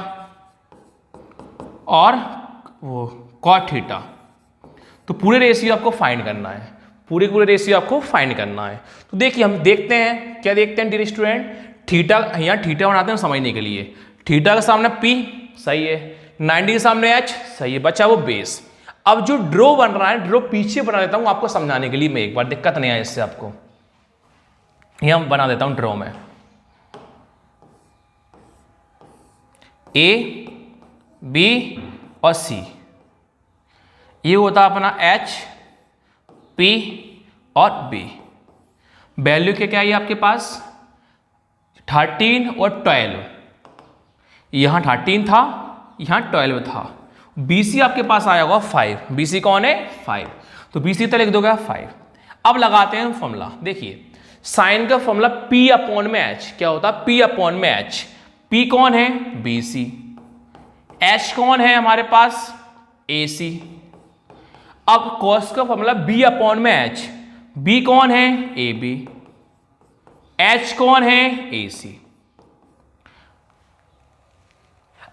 और वो कॉट थीटा। तो पूरे रेशियो आपको फाइंड करना है, पूरे रेशियो आपको फाइंड करना है। तो देखिए हम देखते हैं क्या देखते हैं डियर स्टूडेंट, थीटा यहाँ थीटा बनाते हैं समझने के लिए। थीटा के सामने P सही है, 90 के सामने H सही है, बचा वो बेस। अब जो ड्रॉ बन रहा है, ड्रॉ पीछे बना देता हूं आपको समझाने के लिए, मैं एक बार, दिक्कत नहीं आए इससे आपको। यह हम बना देता हूं ड्रॉ में, ए बी और सी, ये होता अपना एच पी और बी। वैल्यू क्या क्या है आपके पास, 13 और 12, यहां 13 था, यहां 12 था। BC आपके पास आया होगा 5, BC कौन है 5, तो BC तो लिख दोगे 5। अब लगाते हैं फॉर्मूला, देखिए साइन का फॉर्मूला P अपॉन में H, क्या होता है P अपॉन में H, P कौन है BC, H कौन है हमारे पास AC। अब cos का फॉर्मूला B अपॉन में H, B कौन है AB, H कौन है AC।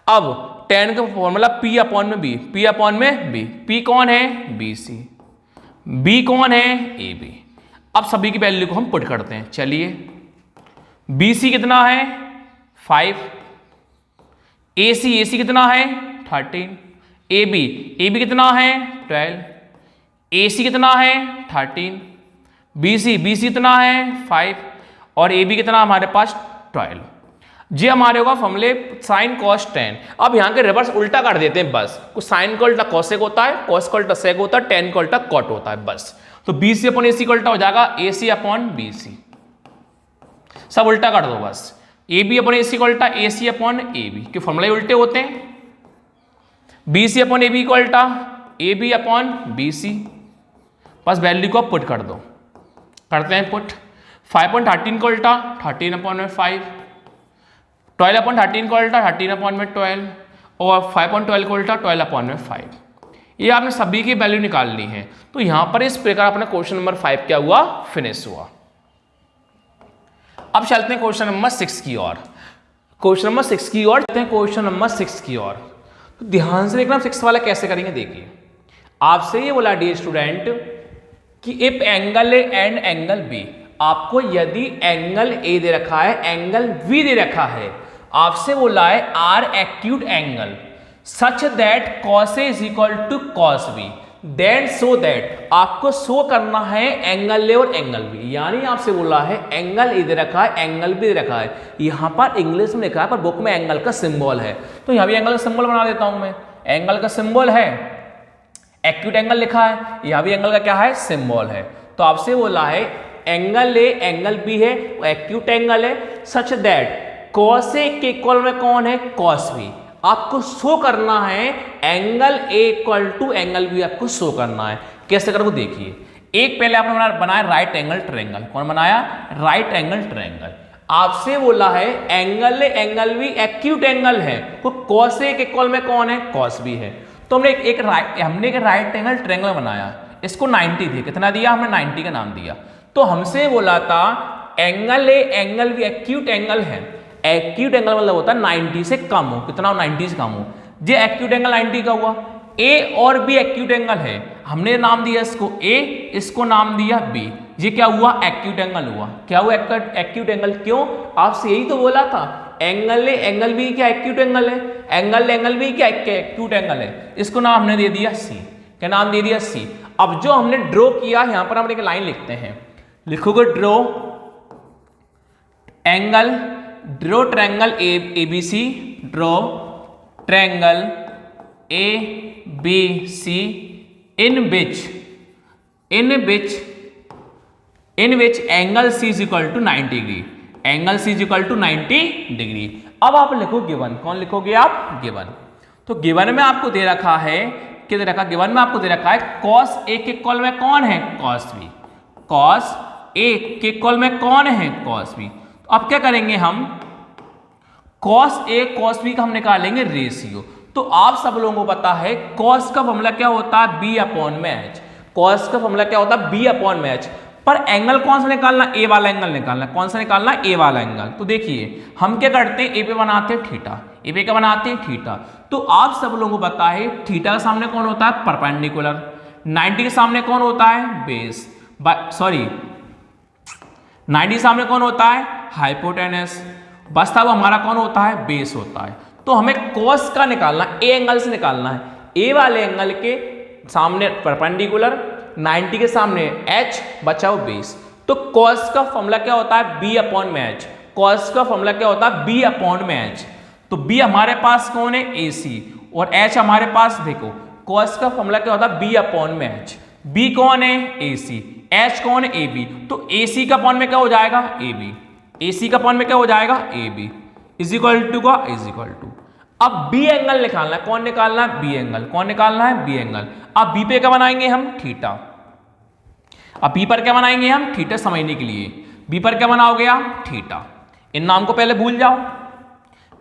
अब tan का फॉर्मूला P अपॉन में B, P अपॉन में B, P कौन है BC, B कौन है AB। अब सभी की वैल्यू को हम पुट करते हैं, चलिए BC कितना है 5, AC कितना है 13, AB कितना है 12, AC कितना है 13, BC कितना है 5 और AB कितना हमारे पास 12। ये हमारे होगा फॉर्मूले साइन कॉस टेन। अब यहाँ के रिवर्स उल्टा कर देते हैं बस, कुछ साइन का उल्टा कॉसेक होता है, कॉस का उल्टा सेक होता है, टेन का उल्टा कॉट होता है बस। तो BC अपॉन AC का उल्टा हो जाएगा AC अपॉन BC, सब उल्टा कर दो बस। AB अपॉन AC का उल्टा AC अपॉन AB, के फॉर्मूले उल्टे होते हैं। BC अपॉन AB का उल्टा AB अपॉन BC, बस वैल्यू को पुट कर दो, करते हैं पुट। 5.13 का उल्टा 13 अपॉन में 5, 12 अपॉन 13 का उल्टा 13 अपॉन में 12 और 5.12 का उल्टा 12 अपॉन में 5। ये आपने सभी की वैल्यू निकालनी है। तो यहां पर इस प्रकार अपना क्वेश्चन नंबर 5 क्या हुआ, फिनिश हुआ। अब चलते हैं क्वेश्चन नंबर 6 की ओर, क्वेश्चन नंबर 6 की ओर चलते हैं, क्वेश्चन नंबर 6 की ओर। तो ध्यान से देखना 6 वाला कैसे करेंगे, देखिए आपसे ये बोला डियर स्टूडेंट कि if angle A and angle B, आपको यदि एंगल ए दे रखा है, एंगल बी दे रखा है, आपसे बोला है are acute angle such that cos A is equal to cos B, then so that, आपको शो करना है एंगल ए और एंगल बी। यानी आपसे बोला है एंगल ए दे रखा है, एंगल बी दे रखा है, यहां पर इंग्लिश में लिखा है पर बुक में एंगल का सिंबल है, तो यहां भी एंगल का सिंबल बना देता हूं मैं। एंगल का सिंबल है, एक्यूट एंगल लिखा है, यहां भी एंगल का क्या है सिंबल है। तो आपसे बोला है एंगल ए एंगल बी है, एक्यूट एंगल है, सच दैट कॉस ए के इक्वल में कौन है कॉस बी, आपको शो करना है angle A equal to angle B, आपको शो करना है। कैसे करोगे देखिए, एक पहले आपने बनाया राइट एंगल ट्रायंगल, कौन बनाया राइट एंगल ट्रायंगल। आपसे बोला है angle A angle B acute angle है, तो कॉस ए के इक्वल में कौन है कॉस बी है। तो हमने एक राइट एंगल ट्रायंगल बनाया, इसको 90 दिया, कितना दिया हमने 90 का नाम दिया। तो हमसे बोला था angle A angle B acute angle है, एक्यूट एंगल मतलब होता है 90 से कम हो, कितना हो 90 से कम हो। ये एक्यूट एंगल 90 का हुआ, ए और बी एक्यूट एंगल है, हमने नाम दिया इसको ए, इसको नाम दिया बी, ये क्या हुआ एक्यूट एंगल हुआ। क्या हुआ एक्यूट एंगल, क्यों आपसे यही तो बोला था एंगल ए एंगल बी क्या एक्यूट एंगल है, एंगल एंगल बी क्या एक्यूट एंगल है, इसको नाम हमने दे दिया सी, क्या नाम दे दिया सी। अब जो हमने ड्रॉ किया यहां पर हम एक लाइन लिखते हैं, लिखोगे draw angle, draw triangle A B C, draw triangle A B C in which angle C is equal to 90 degree, angle C is equal to 90 degree. अब आप लिखो गिवन, कौन लिखोगे आप गिवन। तो गिवन में आपको दे रखा है, क्या दे रखा, गिवन में आपको दे रखा है कॉस ए के इक्वल में कौन है कॉस बी, कॉस ए के इक्वल में कौन है कॉस बी। तो अब क्या करेंगे हम, कॉस ए कॉस बी का हम निकालेंगे रेशियो। तो आप सब लोगों को पता है कॉस का फॉर्मूला क्या होता है बी अपॉन में एच, कॉस का फॉर्मूला क्या होता है बी अपॉन में एच, पर एंगल कौन सा निकालना, ए वाला एंगल निकालना, कौन सा निकालना ए वाला एंगल। तो देखिए हम क्या करते हैं, ए पे बनाते हैं थीटा, ए पे क्या बनाते हैं थीटा। तो आप सब लोगों को पता है थीटा के सामने कौन होता है परपेंडिकुलर, 90 के सामने कौन होता है बेस, सॉरी 90 के सामने कौन होता है हाइपोटेनस, बस अब हमारा कौन होता है बेस होता है। तो हमें कॉस का निकालना, ए एंगल से निकालना है, ए वाले एंगल के सामने परपेंडिकुलर, 90 के सामने h, बचा वो बेस। तो cos का फॉर्मूला क्या होता है, b अपॉन में h। cos का फॉर्मूला क्या होता है, b अपॉन में h। तो b हमारे पास कौन है, ac, और h हमारे पास देखो cos का फॉर्मूला क्या होता है, b अपॉन में h। b कौन है, ac, h कौन है, ab। तो ac का अपॉन में क्या हो जाएगा, ab। ac का अपॉन में क्या हो जाएगा, ab इज इक्वल टू का इज इक्वल टू। अब बी एंगल निकालना है, कौन निकालना है, बी एंगल। कौन निकालना है, बी एंगल। अब बी पे क्या बनाएंगे हम, थीटा। अब बी पर क्या बनाएंगे हम, थीटा समझने के लिए। बी पर क्या बनाओगे आप, थीटा। इन नाम को पहले भूल जाओ।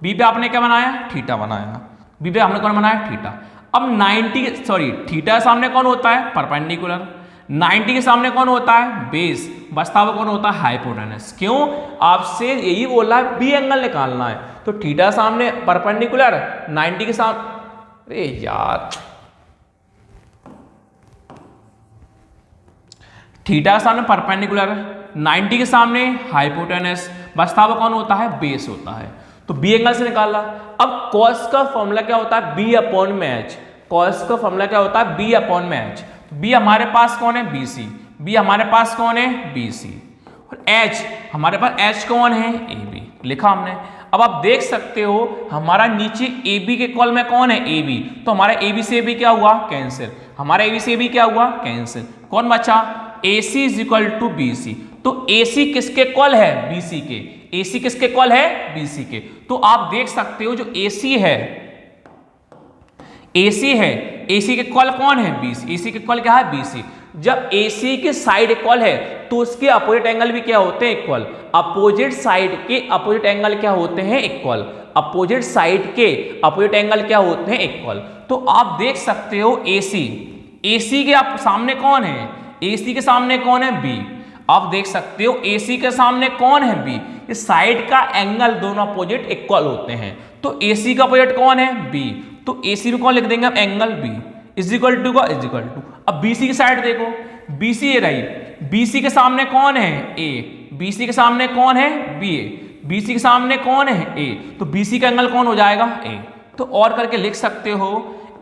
बी पे आपने क्या बनाया, थीटा बनाया। बी पे हमने कौन बनाया, थीटा। अब 90 सॉरी थीटा के सामने कौन होता है, परपेंडिकुलर। 90 के सामने कौन होता है, बेस। बचता हुआ कौन होता है, हाइपोटेनस। क्यों, आपसे यही बोला है बी एंगल निकालना है। तो थीटा सामने परपेंडिकुलर, 90 के सामने, अरे यार थीटा के सामने परपेंडिकुलर, 90 के सामने हाइपोटेनस, बचता हुआ कौन होता है, बेस होता है। तो बी एंगल से निकाला। अब कॉस का फॉर्मूला क्या होता है, बी अपॉन में एच। कॉस का फॉर्मूला क्या होता है, बी अपॉन में एच। बी हमारे पास कौन है, बी सी। बी हमारे पास कौन है, बी सी। और एच हमारे पास एच कौन है, ए बी। लिखा हमने। अब आप देख सकते हो हमारा नीचे ए बी के कॉल में कौन है, ए बी। तो हमारा ए बी से ए बी क्या हुआ, कैंसिल। हमारा ए बी से ए बी क्या हुआ, कैंसिल। कौन बचा, A C is equal to B C. तो ए सी किसके कॉल है, बी सी के। ए सी किसके कॉल है, बी सी के। तो आप देख सकते हो जो ए सी है, AC है, AC के कॉल कौन है, BC। AC के कॉल क्या है, BC। जब AC के साइड इक्वल है तो उसके अपोजिट एंगल भी क्या होते हैं, इक्वल। अपोजिट साइड के अपोजिट एंगल क्या होते हैं, इक्वल। अपोजिट साइड के अपोजिट एंगल क्या होते हैं, इक्वल। तो आप देख सकते हो AC के आप सामने कौन है, AC के सामने कौन है, B। आप देख सकते हो AC के सामने कौन है, B। इस साइड का एंगल दोनों अपोजिट इक्वल होते हैं। तो AC का अपोजिट कौन है, B। तो AC में कौन लिख देंगे, angle B is equal to का इज इक्वल टू। अब BC की साइड देखो, BC ये रही, BC के सामने कौन है, A। BC के सामने कौन है, BA। BC के सामने कौन है, A। तो BC का एंगल कौन हो जाएगा, A। तो और करके लिख सकते हो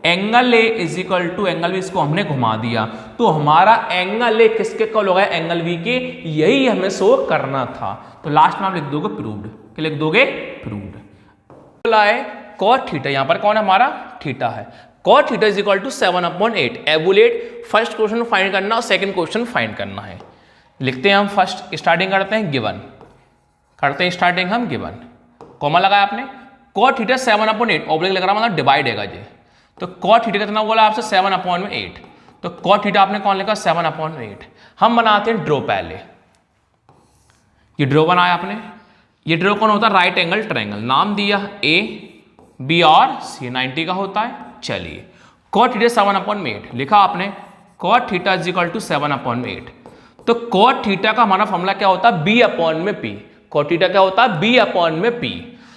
angle A is equal to angle B। इसको हमने घुमा दिया तो हमारा एंगल A किसके कॉल होगा, एंगल B के। यही हमें शो करना था। तो लास्ट में आप लिख दोगे प्रूव्ड। क्या लिख दोगे, प्रूव्ड। कॉट थीटा, यहां पर कौन है हमारा, थीटा है। Cot theta is equal to 7/8। Evaluate first question find करना और सेकंड क्वेश्चन फाइंड करना है। लिखते हैं हम, फर्स्ट स्टार्टिंग करते हैं, गिवन करते हैं स्टार्टिंग हम, गिवन कॉमा लगाया आपने। कॉट थीटा 7/8, ऑब्लिक लग रहा मतलब डिवाइड है जी। तो कॉट थीटा कितना बोला आपसे, 7/8। तो कॉट थीटा आपने कौन लिखा, 7/8। हम बनाते हैं ड्रॉ। पहले ये ड्रॉ बनाया आपने। ये ड्रॉ कौन होता है, राइट एंगल ट्रायंगल। नाम दिया A B और C, 90 का होता है। चलिए कॉट थीटा 7/8 लिखा आपने। Cot theta is equal to 7/8। तो कॉट थीटा का हमारा फॉर्मूला क्या होता है, B अपॉन में P। कॉट थीटा क्या होता है, B अपॉन में P।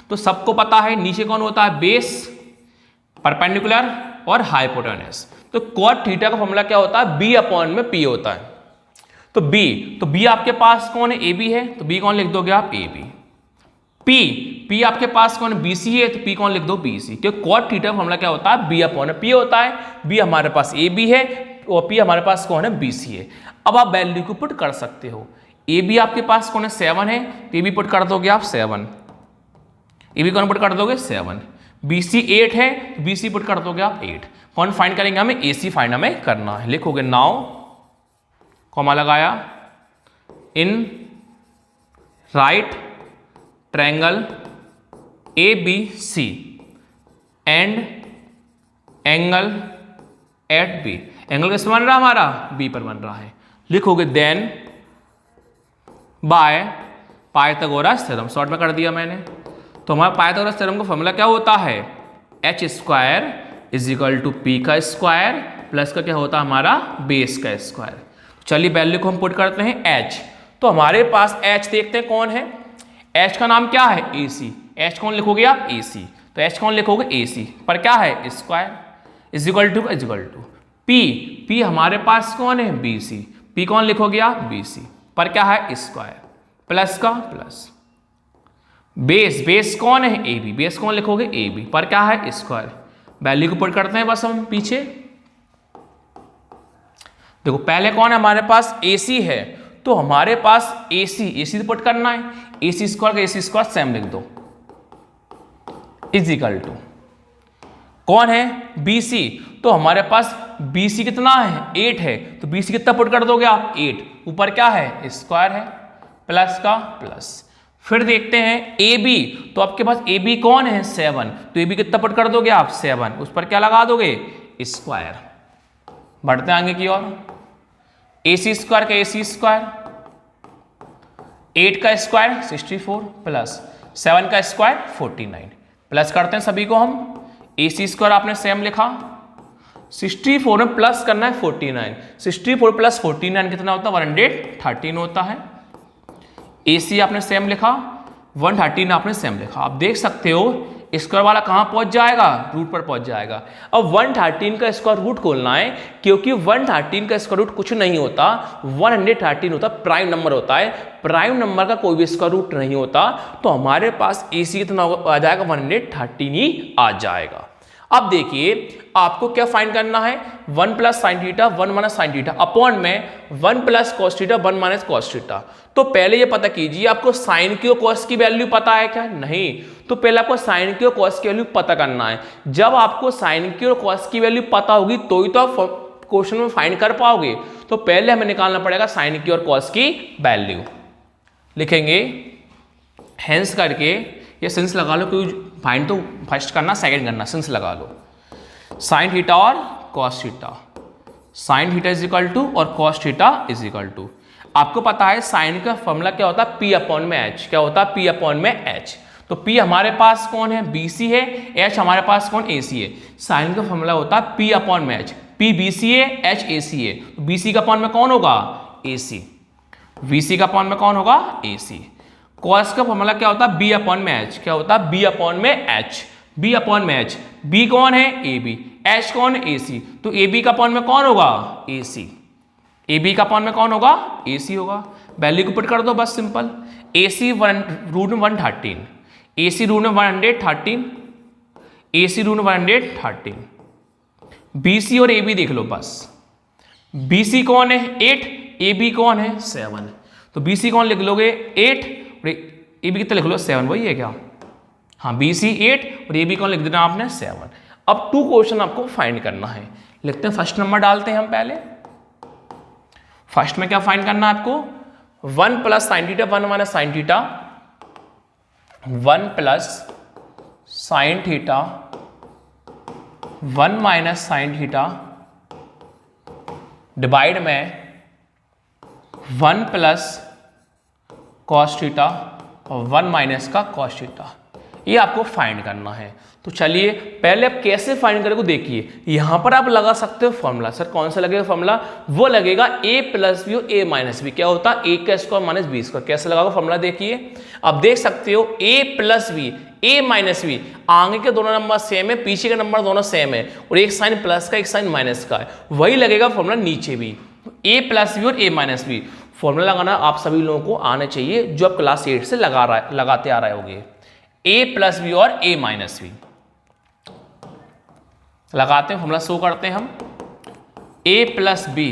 तो सबको पता है नीचे कौन होता है, बेस, परपेंडिकुलर और हाइपोटेनस। तो कॉट थीटा का फॉर्मूला क्या होता है, B अपॉन में P होता है। तो B आपके पास कौन है, AB है। तो B कौन लिख दोगे आप, AB। P आपके पास कौन है, BC है। तो P कौन लिख दो, BC। क्योंकि कॉट थीटा फॉर्मूला क्या होता है, B अपॉन P होता है। B हमारे पास AB है और P हमारे पास कौन है, BC है। अब आप वैल्यू को पुट कर सकते हो। AB आपके पास कौन है, 7 है। तो AB पुट कर दोगे आप 7। AB कौन पुट कर दोगे, 7। BC 8 है, तो BC पुट कर दोगे आप 8। कौन फाइंड करेंगे, हमें AC फाइंड हमें करना है। लिखोगे नाउ, कॉमा लगाया, in right triangle ABC and angle at B। Angle किस बन रहा है हमारा, B पर बन रहा है। लिखोगे then by Pythagoras theorem. Short में कर दिया मैंने। तो हमारा पाइथागोरस थ्योरम का फॉर्मूला क्या होता है, h² is equal to P का स्क्वायर प्लस का क्या होता है हमारा, बेस का स्क्वायर। चलिए वैल्यू को हम पुट करते हैं h। तो हमारे पास h देखते हैं कौन है, h का नाम क्या है, AC। h कौन लिखोगे आप, AC। तो h कौन लिखोगे, AC पर क्या है, square is equal to P हमारे पास कौन है, BC। P कौन लिखोगे आप, BC पर क्या है, स्क्वायर प्लस का प्लस। बेस कौन है, AB। बेस कौन लिखोगे, AB पर क्या है, स्क्वायर। वैल्यू को पुट करते हैं बस हम पीछे। देखो पहले कौन है हमारे पास, AC है, तो हमारे पास AC पुट करना है, AC स्क्वायर का AC स्क्वायर सेम लिख दो, इज इक्वल टू कौन है BC, तो हमारे पास BC कितना है 8 है, तो BC कितना पुट कर दोगे आप 8, ऊपर क्या है स्क्वायर है, प्लस का प्लस। फिर देखते हैं AB, तो आपके पास AB कौन है 7, तो AB कितना पुट कर दोगे आप 7, उस पर क्या लगा दोगे स्क्वायर। बढ़ते आगे की ओर, AC स्क्वायर का AC स्क्वायर, 8 का स्क्वायर 64 प्लस 7 का स्क्वायर 49, प्लस करते हैं सभी को हम। AC स्क्वायर आपने सेम लिखा, 64 में प्लस करना है 49, 64 प्लस 49 कितना होता है 113 होता है। AC आपने सेम लिखा, 113 आपने सेम लिखा। आप देख सकते हो स्क्वायर वाला कहां पहुंच जाएगा, रूट पर पहुंच जाएगा। अब 113 का स्क्वायर रूट खोलना है, क्योंकि 113 का स्क्वायर रूट कुछ नहीं होता, 113 होता प्राइम नंबर होता है, प्राइम नंबर का कोई भी स्क्वायर रूट नहीं होता, तो हमारे पास AC कितना आ जाएगा 113 ही आ जाएगा। अब देखिए आपको क्या फाइंड करना है, 1 plus sine theta 1 minus sine theta upon में 1 plus cos theta 1 minus cos theta. तो पहले ये पता कीजिए आपको साइन की और कॉस की वैल्यू पता है क्या, नहीं, तो पहले आपको साइन की और कॉस की वैल्यू पता करना है। जब आपको साइन की और कॉस की वैल्यू पता होगी तो ही तो आप क्वेश्चन में फाइंड कर पाओगे। तो पहले हमें निकालना पड़ेगा साइन की और कॉस की वैल्यू। लिखेंगे हेंस करके, ये सिंस लगा लो, क्योंकि फाइंड तो फर्स्ट करना सेकंड करना, सिंस लगा लो। साइन थीटा और cos theta, sine theta is equal to और cos theta is equal to, आपको पता है साइन का फॉर्मूला क्या होता है P अपॉन में H, क्या होता है P अपॉन में H। तो P हमारे पास कौन है BC है, H हमारे पास कौन AC है। साइन का फॉर्मूला होता है P अपॉन में H, P BC है H AC है, तो BC का अपॉन में कौन होगा AC, VC का अपॉन में कौन होगा AC। कॉस का फॉर्मूला क्या होता है B अपॉन में H, क्या होता है B अपॉन में H, B अपॉन में H, B कौन है AB, H कौन है AC, तो AB का अपॉन में कौन होगा AC, AB का अपॉन में कौन होगा AC होगा। वैल्यू को पुट कर दो बस सिंपल, AC रूट में 113, AC रूट में 113, AC रूट में 113, BC और AB देख लो बस, BC कौन है 8, AB कौन है 7, तो BC कौन लिख लोगे 8 और AB कितना लिख लो 7, वही है क्या, हाँ BC 8 और AB कौन लिख देना आपने 7। अब 2 क्वेश्चन आपको फाइंड करना है, लिखते हैं फर्स्ट नंबर डालते हैं हम पहले। फर्स्ट में क्या फाइंड करना है आपको, 1 plus sine theta 1 minus sine theta, 1 plus sine theta 1 minus sine theta divide में 1 प्लस कॉस थीटा और 1 माइनस का कॉस थीटा, ये आपको फाइंड करना है। तो चलिए पहले आप कैसे फाइंड करेंगे देखिए, यहां पर आप लगा सकते हो फॉर्मूला। सर कौन सा लगेगा फॉर्मूला, वो लगेगा a प्लस बी और a माइनस बी, क्या होता है a का स्क्वायर माइनस बी स्क्वायर। कैसे लगाओगे फॉर्मूला देखिए, आप देख सकते हो a plus B a minus B, आगे के दोनों नंबर सेम है, पीछे के नंबर दोनों सेम है, और एक साइन प्लस का एक साइन माइनस का है, वही लगेगा फॉर्मूला नीचे भी, a प्लस बी और a माइनस बी। फॉर्मूला लगाना आप सभी लोगों को आना चाहिए जो आप क्लास 8 से लगाते आ रहे होंगे, a प्लस बी और a माइनस बी लगाते हैं, फॉर्मूला शो करते हैं हम, a प्लस बी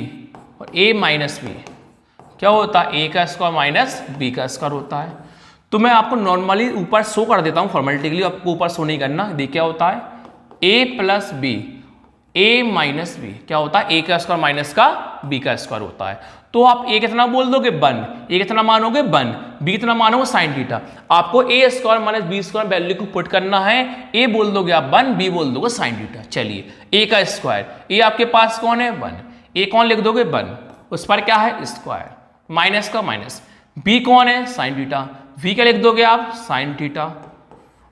और a माइनस बी क्या होता है, a का स्क्वायर माइनस b का स्क्वायर होता है। तो मैं आपको नॉर्मली ऊपर शो कर देता हूँ फॉर्मेलिटी के लिए, आपको ऊपर शो नहीं करना। देखिए क्या होता है, a plus B a minus B क्या होता है, a का स्क्वायर माइनस का b का स्क्वायर होता है। तो आप a कितना बोल दोगे 1, a कितना मानोगे 1, b कितना मानोगे साइन थीटा। आपको a square minus b square value को पुट करना है, a बोल दोगे आप 1, b बोल दोगे साइन थीटा। चलिए a का स्क्वायर, a आपके पास कौन है 1, a कौन लिख दोगे 1, उस पर क्या है स्क्वायर, माइनस का माइनस, b कौन है साइन थीटा, v का लिख दोगे आप साइन थीटा,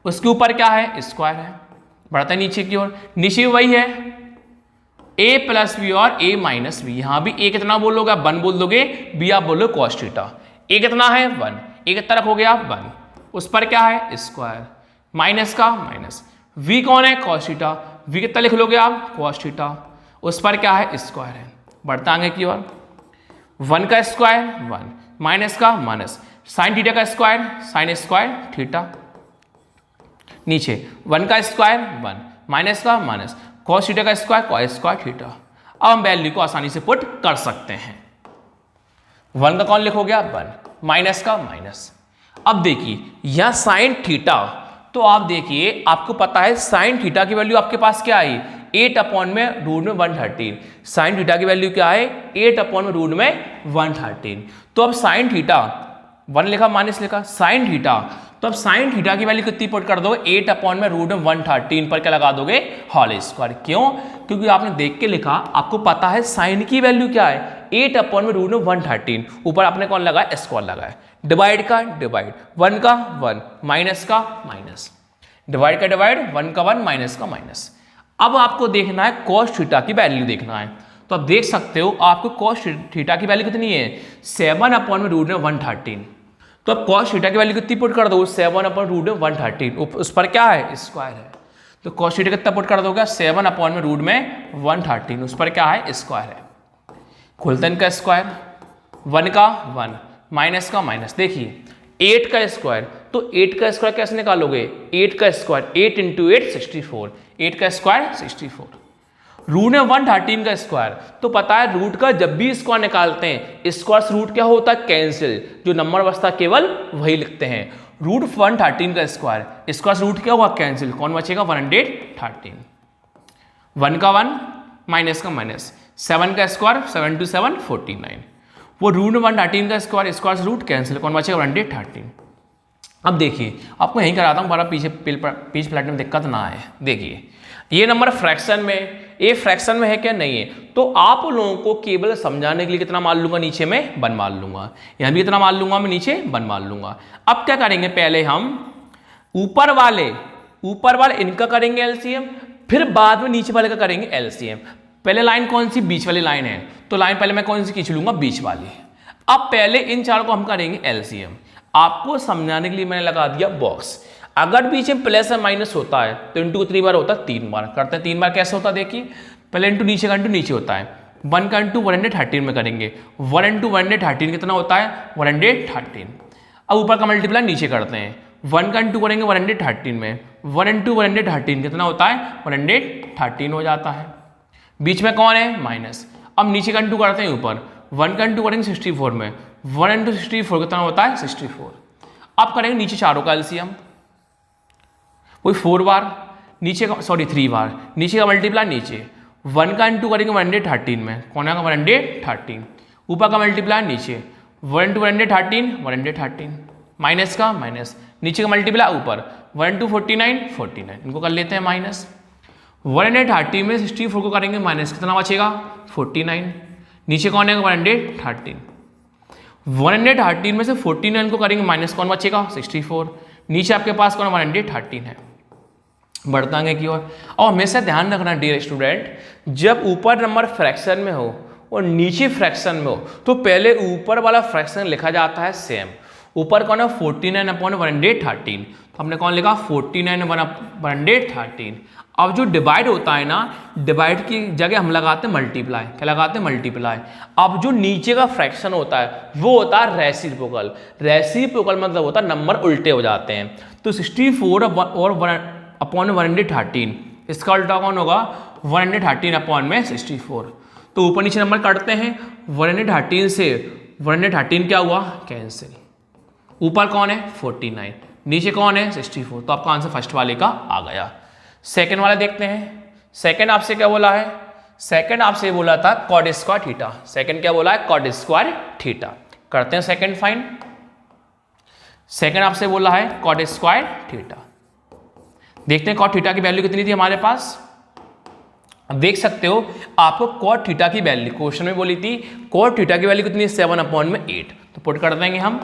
उसके ऊपर क्या है स्क्वायर है। बढ़ता है नीचे की ओर, नीचे वही है a प्लस बी और a माइनस बी, यहां भी a कितना बोलोगे आप 1 बोल दोगे, b आप बोलोगे कॉस थीटा। a कितना है 1, a कितना रखोगे आप 1, उस पर क्या है स्क्वायर, माइनस का माइनस, v कौन है कॉस थीटा, v कितना लिख लोगे आप कॉस थीटा, उस पर क्या है स्क्वायर है। बढ़ता आगे की ओर, 1 का स्क्वायर 1, माइनस का माइनस, साइन थीटा का स्क्वायर साइन स्क्वायर थीटा, नीचे 1 का स्क्वायर 1, माइनस का माइनस, कॉस थीटा का स्क्वायर कॉस स्क्वायर थीटा। अब हम वैल्यू को आसानी से पुट कर सकते हैं। 1 का कौन लिखोगे आप 1, माइनस का माइनस। अब देखिए यह साइन थीटा, तो आप देखिए आपको पता है साइन थीटा की वैल्यू आपके पास क्या आई 8 अपॉन में रूट में 113। साइन थीटा की वैल्यू क्या है 8 अपॉन में रूट में 113। तो अब साइन थीटा 1 लिखा माइनस लिखा साइन थीटा, तो अब साइन थीटा की वैल्यू कितनी पुट कर दोगे 8 अपॉन में रूट में 113 पर क्या लगा दोगे होल स्क्वायर। क्यों? क्योंकि आपने देख के लिखा, आपको पता है साइन की वैल्यू क्या है 8 अपॉन में रूट में 113, ऊपर आपने कौन लगाया स्क्वायर लगाया, डिवाइड का डिवाइड, 1 का 1 माइनस का माइनस, डिवाइड का डिवाइड, 1 का 1 माइनस का माइनस। अब आपको देखना है कॉस थीटा की वैल्यू देखना है, तो आप देख सकते हो आपको कॉस थीटा की वैल्यू कितनी है 7 अपॉन में रूट में 113। तो अब कॉस थीटा की वैल्यू कितनी पुट कर दो 7 अपॉन रूट में 113, उस पर क्या है स्क्वायर है, तो कॉस थीटा कितना पुट कर दोगे 7 अपॉन में रूट में 113, उस पर क्या है स्क्वायर है। खुलते का स्क्वायर, 1 का 1 माइनस का माइनस, देखिए 8 का स्क्वायर, तो 8 का स्क्वायर कैसे निकालोगे 8 का स्क्वायर 8 इंटू 8 64, 8 का स्क्वायर 64, रूट में 113 का स्क्वायर, तो पता है रूट का जब भी स्क्वायर निकालते हैं स्क्वायर से रूट क्या होता है कैंसिल, जो नंबर बचता केवल वही लिखते हैं। रूट 113 का स्क्वायर से रूट क्या हुआ कैंसिल, कौन बचेगा 113, 1 का 1 माइनस का माइनस, 7 का स्क्वायर 7 2 7 49, वो रूट में 113 का स्क्वायर से रूट कैंसिल, कौन बचेगा 113। अब देखिए आपको यहीं कराता हूँ, बड़ा पीछे फ्लैट में दिक्कत ना आए। देखिए ये नंबर फ्रैक्शन में, ये फ्रैक्शन में है क्या नहीं है, तो आप लोगों को केवल समझाने के लिए कितना मान लूंगा नीचे में 1 मान लूंगा, यहाँ भी कितना मान लूंगा मैं नीचे 1 मान लूंगा। अब क्या करेंगे पहले हम ऊपर वाले इनका करेंगे एलसीएम, फिर बाद में नीचे वाले का करेंगे एलसीएम। पहले लाइन कौन सी बीच वाली लाइन है, तो लाइन पहले मैं कौन सी खींच लूंगा बीच वाली। अब पहले इन चारों को हम करेंगे एलसीएम, आपको समझाने के लिए मैंने लगा दिया बॉक्स। अगर बीच में प्लस या माइनस होता है तो इंटू कितनी बार होता है 3 बार, करते हैं 3 बार। कैसे होता है देखिए, पहले इंटू नीचे का इंटू नीचे होता है, 1 का इंटू 113 में करेंगे, 1 इंटू 113 कितना होता है 113। अब ऊपर का मल्टीप्लाई नीचे करते हैं, 1 का इंटू करेंगे 113 में, 1 इंटू 113 कितना होता है 113 हो जाता है, बीच में कौन है माइनस। अब नीचे का इंटू करते हैं ऊपर, 1 का इंटू करेंगे 64 में, 1 इंटू 64 कितना होता है 64। अब करेंगे नीचे चारों का एलसीएम, वही 4 बार नीचे का 3 बार नीचे का मल्टीप्लाई नीचे, 1 का इंटू करेंगे 113 में, कौन आएगा 113, ऊपर का मल्टीप्लाई नीचे, 1 इंटू 113 माइनस का माइनस, नीचे का मल्टीप्लाई ऊपर, 1 इंटू 49 इनको कर लेते हैं माइनस, 113 में 64 को करेंगे माइनस, कितना बचेगा 49, नीचे कौन है 113, 113 में से 49 को करेंगे माइनस, कौन बचेगा 64, नीचे आपके पास कौन 113 है। बढ़ता है की ओर। और हमेशा ध्यान रखना डियर स्टूडेंट, जब ऊपर नंबर फ्रैक्शन में हो और नीचे फ्रैक्शन में हो तो पहले ऊपर वाला फ्रैक्शन लिखा जाता है सेम। ऊपर कौन है 49 अपॉन 113, तो हमने कौन लिखा 49 अपॉन 113। अब जो डिवाइड होता है ना, डिवाइड की जगह हम लगाते हैं मल्टीप्लाई, क्या लगाते हैं मल्टीप्लाई। अब जो नीचे का फ्रैक्शन होता है वो होता है रेसिप्रोकल। रेसिप्रोकल मतलब होता है नंबर उल्टे हो जाते हैं, तो 64 और अपॉन 113, इसका उल्टा कौन होगा 113 अपॉन में 64। तो ऊपर नीचे नंबर काटते हैं, 113 से 113 क्या हुआ कैंसिल, ऊपर कौन है 49, नीचे कौन है 64, तो आपका आंसर फर्स्ट वाले का आ गया। सेकंड वाला देखते हैं, सेकंड आपसे क्या बोला है, सेकंड आपसे बोला था कॉड स्क्वायर थीटा। सेकंड क्या बोला है कॉड स्क्वायर थीटा, करते हैं सेकंड फाइंड। सेकंड आपसे बोला है कॉड स्क्वायर थीटा, देखते हैं कॉट थीटा की वैल्यू कितनी थी हमारे पास। अब देख सकते हो आपको कॉट थीटा की वैल्यू क्वेश्चन में बोली थी, कॉट थीटा की वैल्यू कितनी है 7 अपॉन में 8, तो पुट कर देंगे हम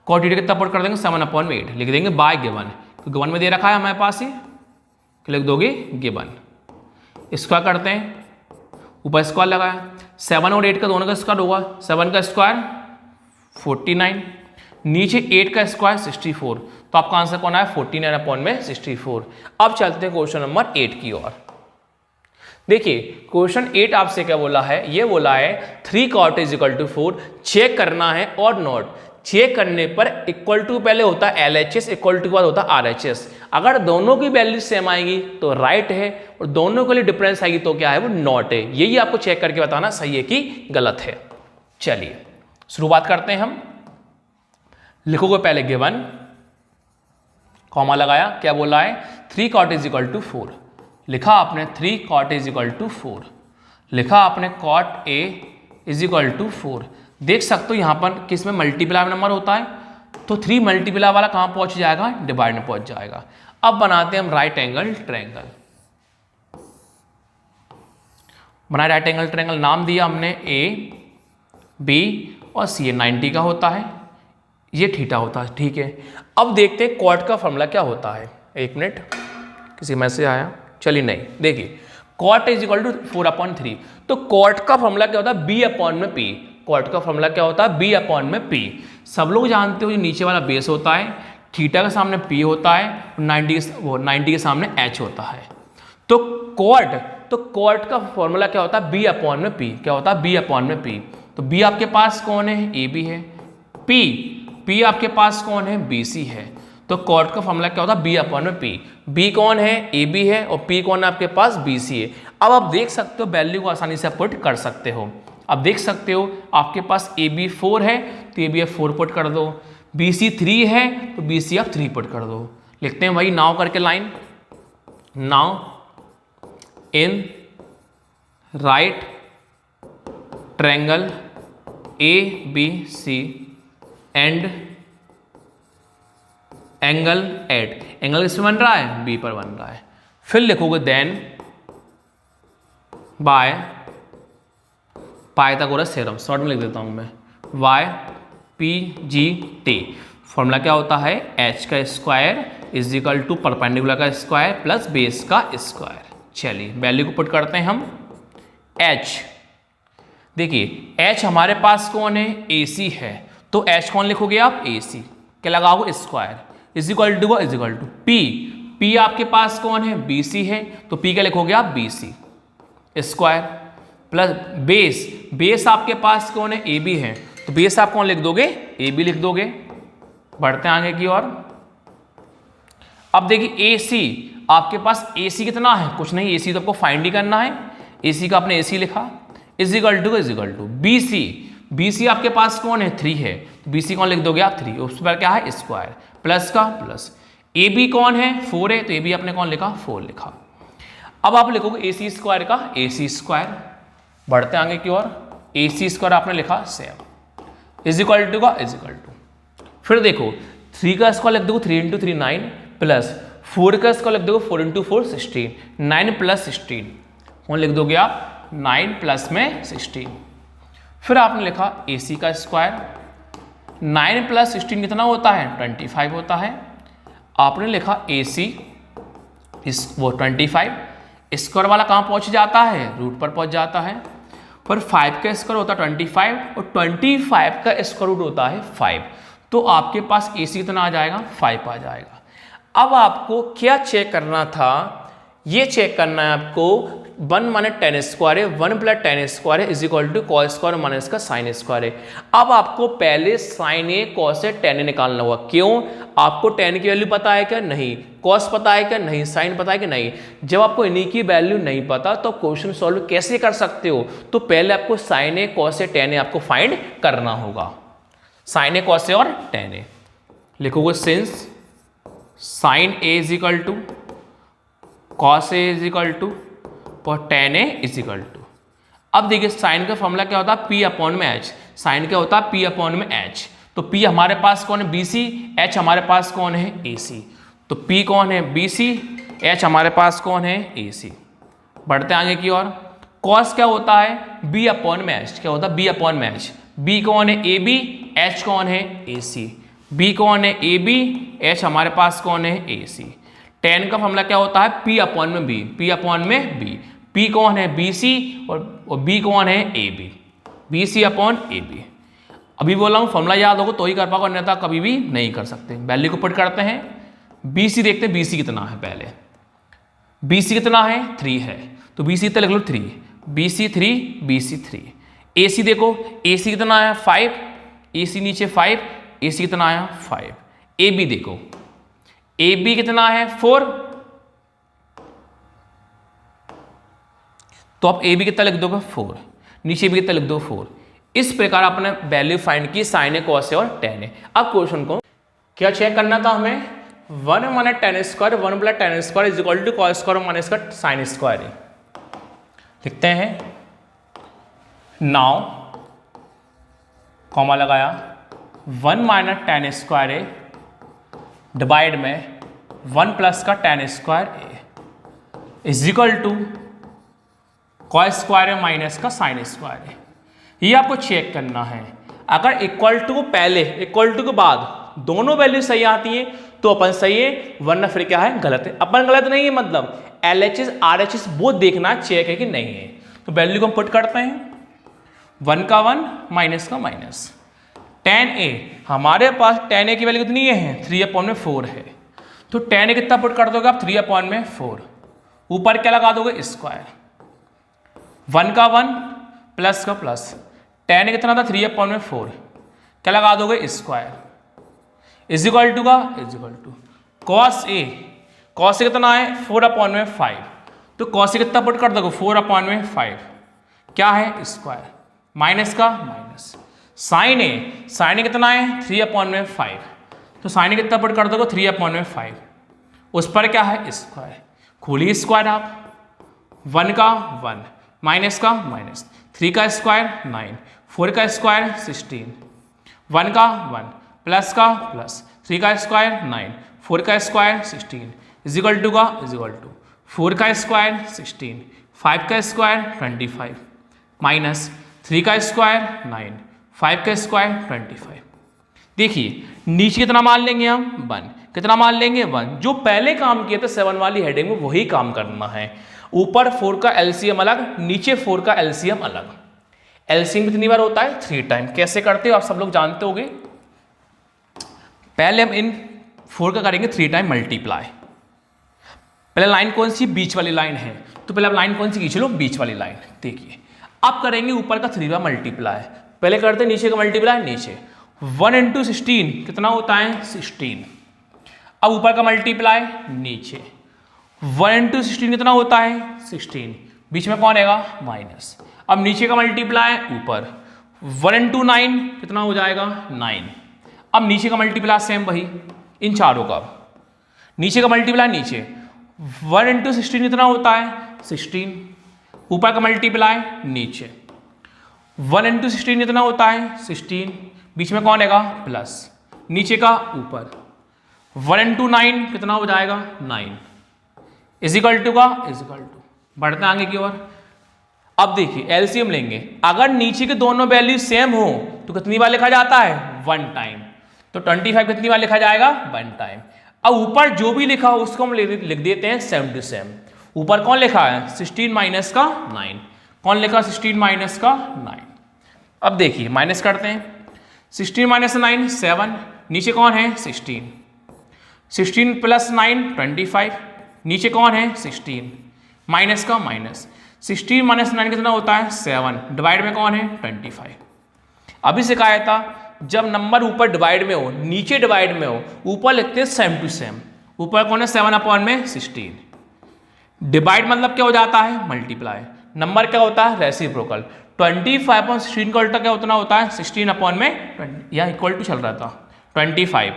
कॉट थीटा कितना पुट कर देंगे 7 अपॉन में 8, लिख देंगे बाय गिवन, तो गिवन में दे रखा है हमारे पास ही, लिख दोगे गिवन। स्क्वायर करते हैं, ऊपर स्क्वायर लगाया, 7 और 8 का दोनों का स्क्वायर होगा, 7 का स्क्वायर 49, नीचे 8 का स्क्वायर 64, तो आपका आंसर कौन आया 49 अपॉन में 64। अब चलते हैं क्वेश्चन नंबर 8 की ओर। देखिए क्वेश्चन 8 आपसे क्या बोला है, ये बोला है 3 cot = 4 चेक करना है और नोट चेक करने पर इक्वल टू पहले होता है LHS, इक्वल टू के बाद होता है RHS। अगर दोनों की वैल्यू सेम आएगी तो राइट है, और दोनों के लिए डिफरेंस आएगी तो क्या है, वो नॉट है। यही आपको चेक करके बताना सही है कि गलत है। चलिए शुरुआत करते हैं हम। लिखोगे पहले गिवन, कॉमा लगाया, क्या बोला है 3 cot इज इक्वल टू 4। लिखा आपने 3 cot इज इक्वल टू 4। लिखा आपने cot A is equal to 4। देख सकते हो यहां पर किस में मल्टीप्लाई नंबर होता है, तो 3 मल्टीप्लाई वाला कहां पहुंच जाएगा, डिवाइड में पहुंच जाएगा। अब बनाते हैं हम राइट एंगल ट्रायंगल। बनाए राइट एंगल ट्रायंगल, नाम दिया हमने A B और C। 90 का होता है, ये थीटा होता है, ठीक है। अब देखते हैं कॉट का फॉर्मूला क्या होता है। एक मिनट, किसी मैसेज आया, चलिए नहीं, देखिए कॉट इज इक्वल टू 4/3। तो कॉट का फॉर्मूला क्या होता है, B/P। कॉट का फॉर्मूला क्या होता है, B/P। सब लोग जानते हो ये नीचे वाला बेस होता है, थीटा के सामने P होता है, 90 के सामने H होता है। तो कॉट का फॉर्मूला क्या होता है, B/P। क्या होता है, B/P। तो B आपके पास कौन है, AB है। P आपके पास कौन है, BC है। तो कॉट का फॉर्मूला क्या होता है, B/P। B कौन है, AB है, और P कौन है आपके पास, BC है। अब आप देख सकते हो वैल्यू को आसानी से पुट कर सकते हो। अब देख सकते हो आपके पास AB 4 है तो AB 4 पुट कर दो, BC 3 है तो BC आप 3 पुट कर दो। लिखते हैं वही नाउ करके line, now in right triangle ABC and angle at, angle किस पे बन रहा है, B पर बन रहा है। फिर लिखोगे then by Pythagoras theorem, short में लिख देता हूं मैं, YPGT। फॉर्मूला क्या होता है, h का square is equal to perpendicular का स्क्वायर प्लस बेस का स्क्वायर। चलिए वैल्यू को पुट करते हैं हम। h, देखिए h हमारे पास कौन है, AC है, तो h कौन लिखोगे आप, AC। क्या लगाओगे, square is equal to P आपके पास कौन है, BC है, तो P क्या लिखोगे आप, BC स्क्वायर प्लस बेस आपके पास कौन है, AB है, तो बेस आप कौन लिख दोगे, AB लिख दोगे। बढ़ते हैं आगे की ओर। अब देखिए AC आपके पास, AC कितना है, कुछ नहीं, AC तो आपको फाइंड ही करना है। AC का आपने AC लिखा, इज इक्वल टू BC आपके पास कौन है, 3 है, तो BC कौन लिख दोगे आप, 3, उस पर क्या है, स्क्वायर प्लस का प्लस। AB कौन है, 4 है, तो AB आपने कौन लिखा, 4 लिखा। अब आप लिखोगे AC स्क्वायर का AC स्क्वायर। बढ़ते आगे की ओर, AC स्क्वायर आपने लिखा 7 इज इक्वल टू। फिर देखो 3 का स्क्वायर लिख दो 3 × 3 9 प्लस 4 का स्क्वायर लिख दो 4 × 4 16, 9 प्लस 16 कौन लिख दोगे आप, 9 प्लस में 16। फिर आपने लिखा AC का स्क्वायर, 9 प्लस 16 कितना होता है, 25 होता है। आपने लिखा AC वो 25, स्क्वायर वाला कहाँ पहुंच जाता है, रूट पर पहुंच जाता है। पर 5 का स्क्वायर होता है 25 और 25 का स्क्वायर रूट होता है 5, तो आपके पास AC कितना आ जाएगा, 5 आ जाएगा। अब आपको क्या चेक करना था, ये चेक करना है आपको 1 माइनस tan स्क्वायर है, 1 प्लस tan स्क्वायर है is equal to cos square minus का साइन स्क्वायर है। अब आपको पहले sine A cos A tan A निकालना होगा। क्यों, आपको tan की वैल्यू पता है क्या, नहीं, कॉस पता है क्या, नहीं, साइन पता है कि नहीं। जब आपको इन्हीं की वैल्यू नहीं पता तो क्वेश्चन सॉल्व कैसे कर सकते हो, तो पहले आपको sign A cos A tan ए आपको फाइंड करना होगा। साइन ए कॉस ए और tan ए लिखोगे, since sine A is equal to cos A is equal to और tan A is equal to. अब देखिए साइन का फॉर्मूला क्या होता है, P/H। साइन क्या होता है, P/H। तो P हमारे पास कौन है, BC, H हमारे पास कौन है, AC। तो P कौन है, BC, H हमारे पास कौन है, AC। बढ़ते आगे की ओर। cos क्या होता है, B/H। क्या होता है, B/H। B कौन है, AB, H कौन है, AC। B कौन है, AB, H हमारे पास कौन है, AC। tan का फॉर्मूला क्या होता है, P/B। P/B। P कौन है, BC, और B कौन है, AB। BC/AB। अभी बोला हूँ फॉर्मूला याद होगा तो ही कर पाओगे, अन्यथा कभी भी नहीं कर सकते। वैल्यू को पुट करते हैं, BC देखते हैं BC कितना है। पहले BC कितना है, 3 है, तो BC कितना लिख लो 3, BC 3। AC देखो AC कितना है, 5, AC नीचे 5, AC कितना आया 5, AB देखो AB कितना है 4, तो आप AB कितना लिख दोगे 4, नीचे भी कितना लिख दो 4। इस प्रकार आपने वैल्यू फाइंड की साइन ए कॉस ए और टेन ए। अब क्वेश्चन को क्या चेक करना था हमें, 1 minus tan square 1 plus tan square is equal to cos square minus का साइन स्क्वायर ए। लिखते हैं नाउ कॉमा लगाया 1 minus tan square A divide में 1 प्लस का tan square A is equal to cos square A minus का sine square A. ये आपको check करना है। अगर इक्वल टू को पहले इक्वल टू के बाद दोनों वैल्यू सही आती है तो अपन सही है, वरना फिर क्या है गलत है। अपन गलत नहीं है मतलब LHS RHS वो देखना चेक है कि नहीं है। तो वैल्यू को हम पुट करते हैं 1 का 1 माइनस का माइनस टेन ए। हमारे पास टेन ए की वैल्यू कितनी है 3/4 है, तो टेन ए कितना पुट कर दोगे आप 3/4, ऊपर क्या लगा दोगे स्क्वायर, 1 का 1 प्लस का प्लस टेन ए कितना था 3/4, क्या लगा दोगे स्क्वायर इज इक्वल टू का इज इक्वल टू कॉस ए कितना है 4/5, तो कॉस ए कितना पुट कर दोगे 4/5 क्या है स्क्वायर माइनस का माइनस साइन ए कितना है 3/5, तो साइन ए कितना पुट कर दोगे 3/5, उस पर क्या है स्क्वायर, खोलिए स्क्वायर आप 1 का 1 माइनस का माइनस 3 का स्क्वायर 9 4 का स्क्वायर 16 1 का 1 प्लस का प्लस 3 का स्क्वायर 9 4 का स्क्वायर 16 इज इक्वल टू का इज इक्वल टू 4 का स्क्वायर 16 5 का स्क्वायर 25 माइनस 3 का स्क्वायर 9 5 का स्क्वायर 25। देखिए नीचे कितना मान लेंगे हम 1, कितना मान लेंगे 1, जो पहले काम किए थे 7 वाली हेडिंग में वही काम करना है। ऊपर 4 का LCM अलग, नीचे 4 का LCM अलग। LCM कितनी बार होता है 3 टाइम। कैसे करते हो आप सब लोग जानते होगे। पहले हम इन 4 का करेंगे 3 टाइम मल्टीप्लाई। पहले लाइन कौन सी बीच वाली लाइन है, तो पहले आप लाइन कौन सी खींच लो बीच वाली लाइन। देखिए अब करेंगे ऊपर का 3 बार मल्टीप्लाई, पहले करते नीचे का मल्टीप्लाई नीचे 1 × 16 कितना होता है 16। अब ऊपर का मल्टीप्लाई नीचे 1 × 16 कितना होता है 16, बीच में कौन आएगा माइनस। अब नीचे का मल्टीप्लाई ऊपर 1 × 9 कितना हो जाएगा 9। अब नीचे का मल्टीप्लाई सेम वही इन चारों का, नीचे का मल्टीप्लाई नीचे 1 × 16 कितना होता है 16, ऊपर का मल्टीप्लाई नीचे 1 × 16 कितना होता है 16, बीच में कौन आएगा प्लस, नीचे का ऊपर 1 × 9 कितना हो जाएगा 9 इज इक्वल टू का इज इक्वल टू। बढ़ते आगे की ओर। अब देखिए एलसीएम लेंगे, अगर नीचे के दोनों वैल्यू सेम हो तो कितनी बार लिखा जाता है 1 टाइम, तो 25 कितनी बार लिखा जाएगा 1 टाइम। अब ऊपर जो भी लिखा हो उसको हम लिख देते हैं सेम टू सेम। ऊपर कौन लिखा है 16 माइनस का 9, कौन लिखा 16 माइनस का 9। अब देखिए माइनस करते हैं 16 माइनस 9 7, नीचे कौन है 16, 16 प्लस 9 25, नीचे कौन है 16 माइनस का माइनस, 16 माइनस 9 कितना होता है 7, डिवाइड में कौन है 25। अभी सिखाया था जब नंबर ऊपर डिवाइड में हो नीचे डिवाइड में हो ऊपर लिखते हैं सेम टू सेम। ऊपर कौन है 7/16, डिवाइड मतलब क्या हो जाता है मल्टीप्लाई, नंबर क्या होता है रेसिप्रोकल। 25/16 का उल्टा क्या उतना होता है 16/20, या इक्वल टू चल रहा था 25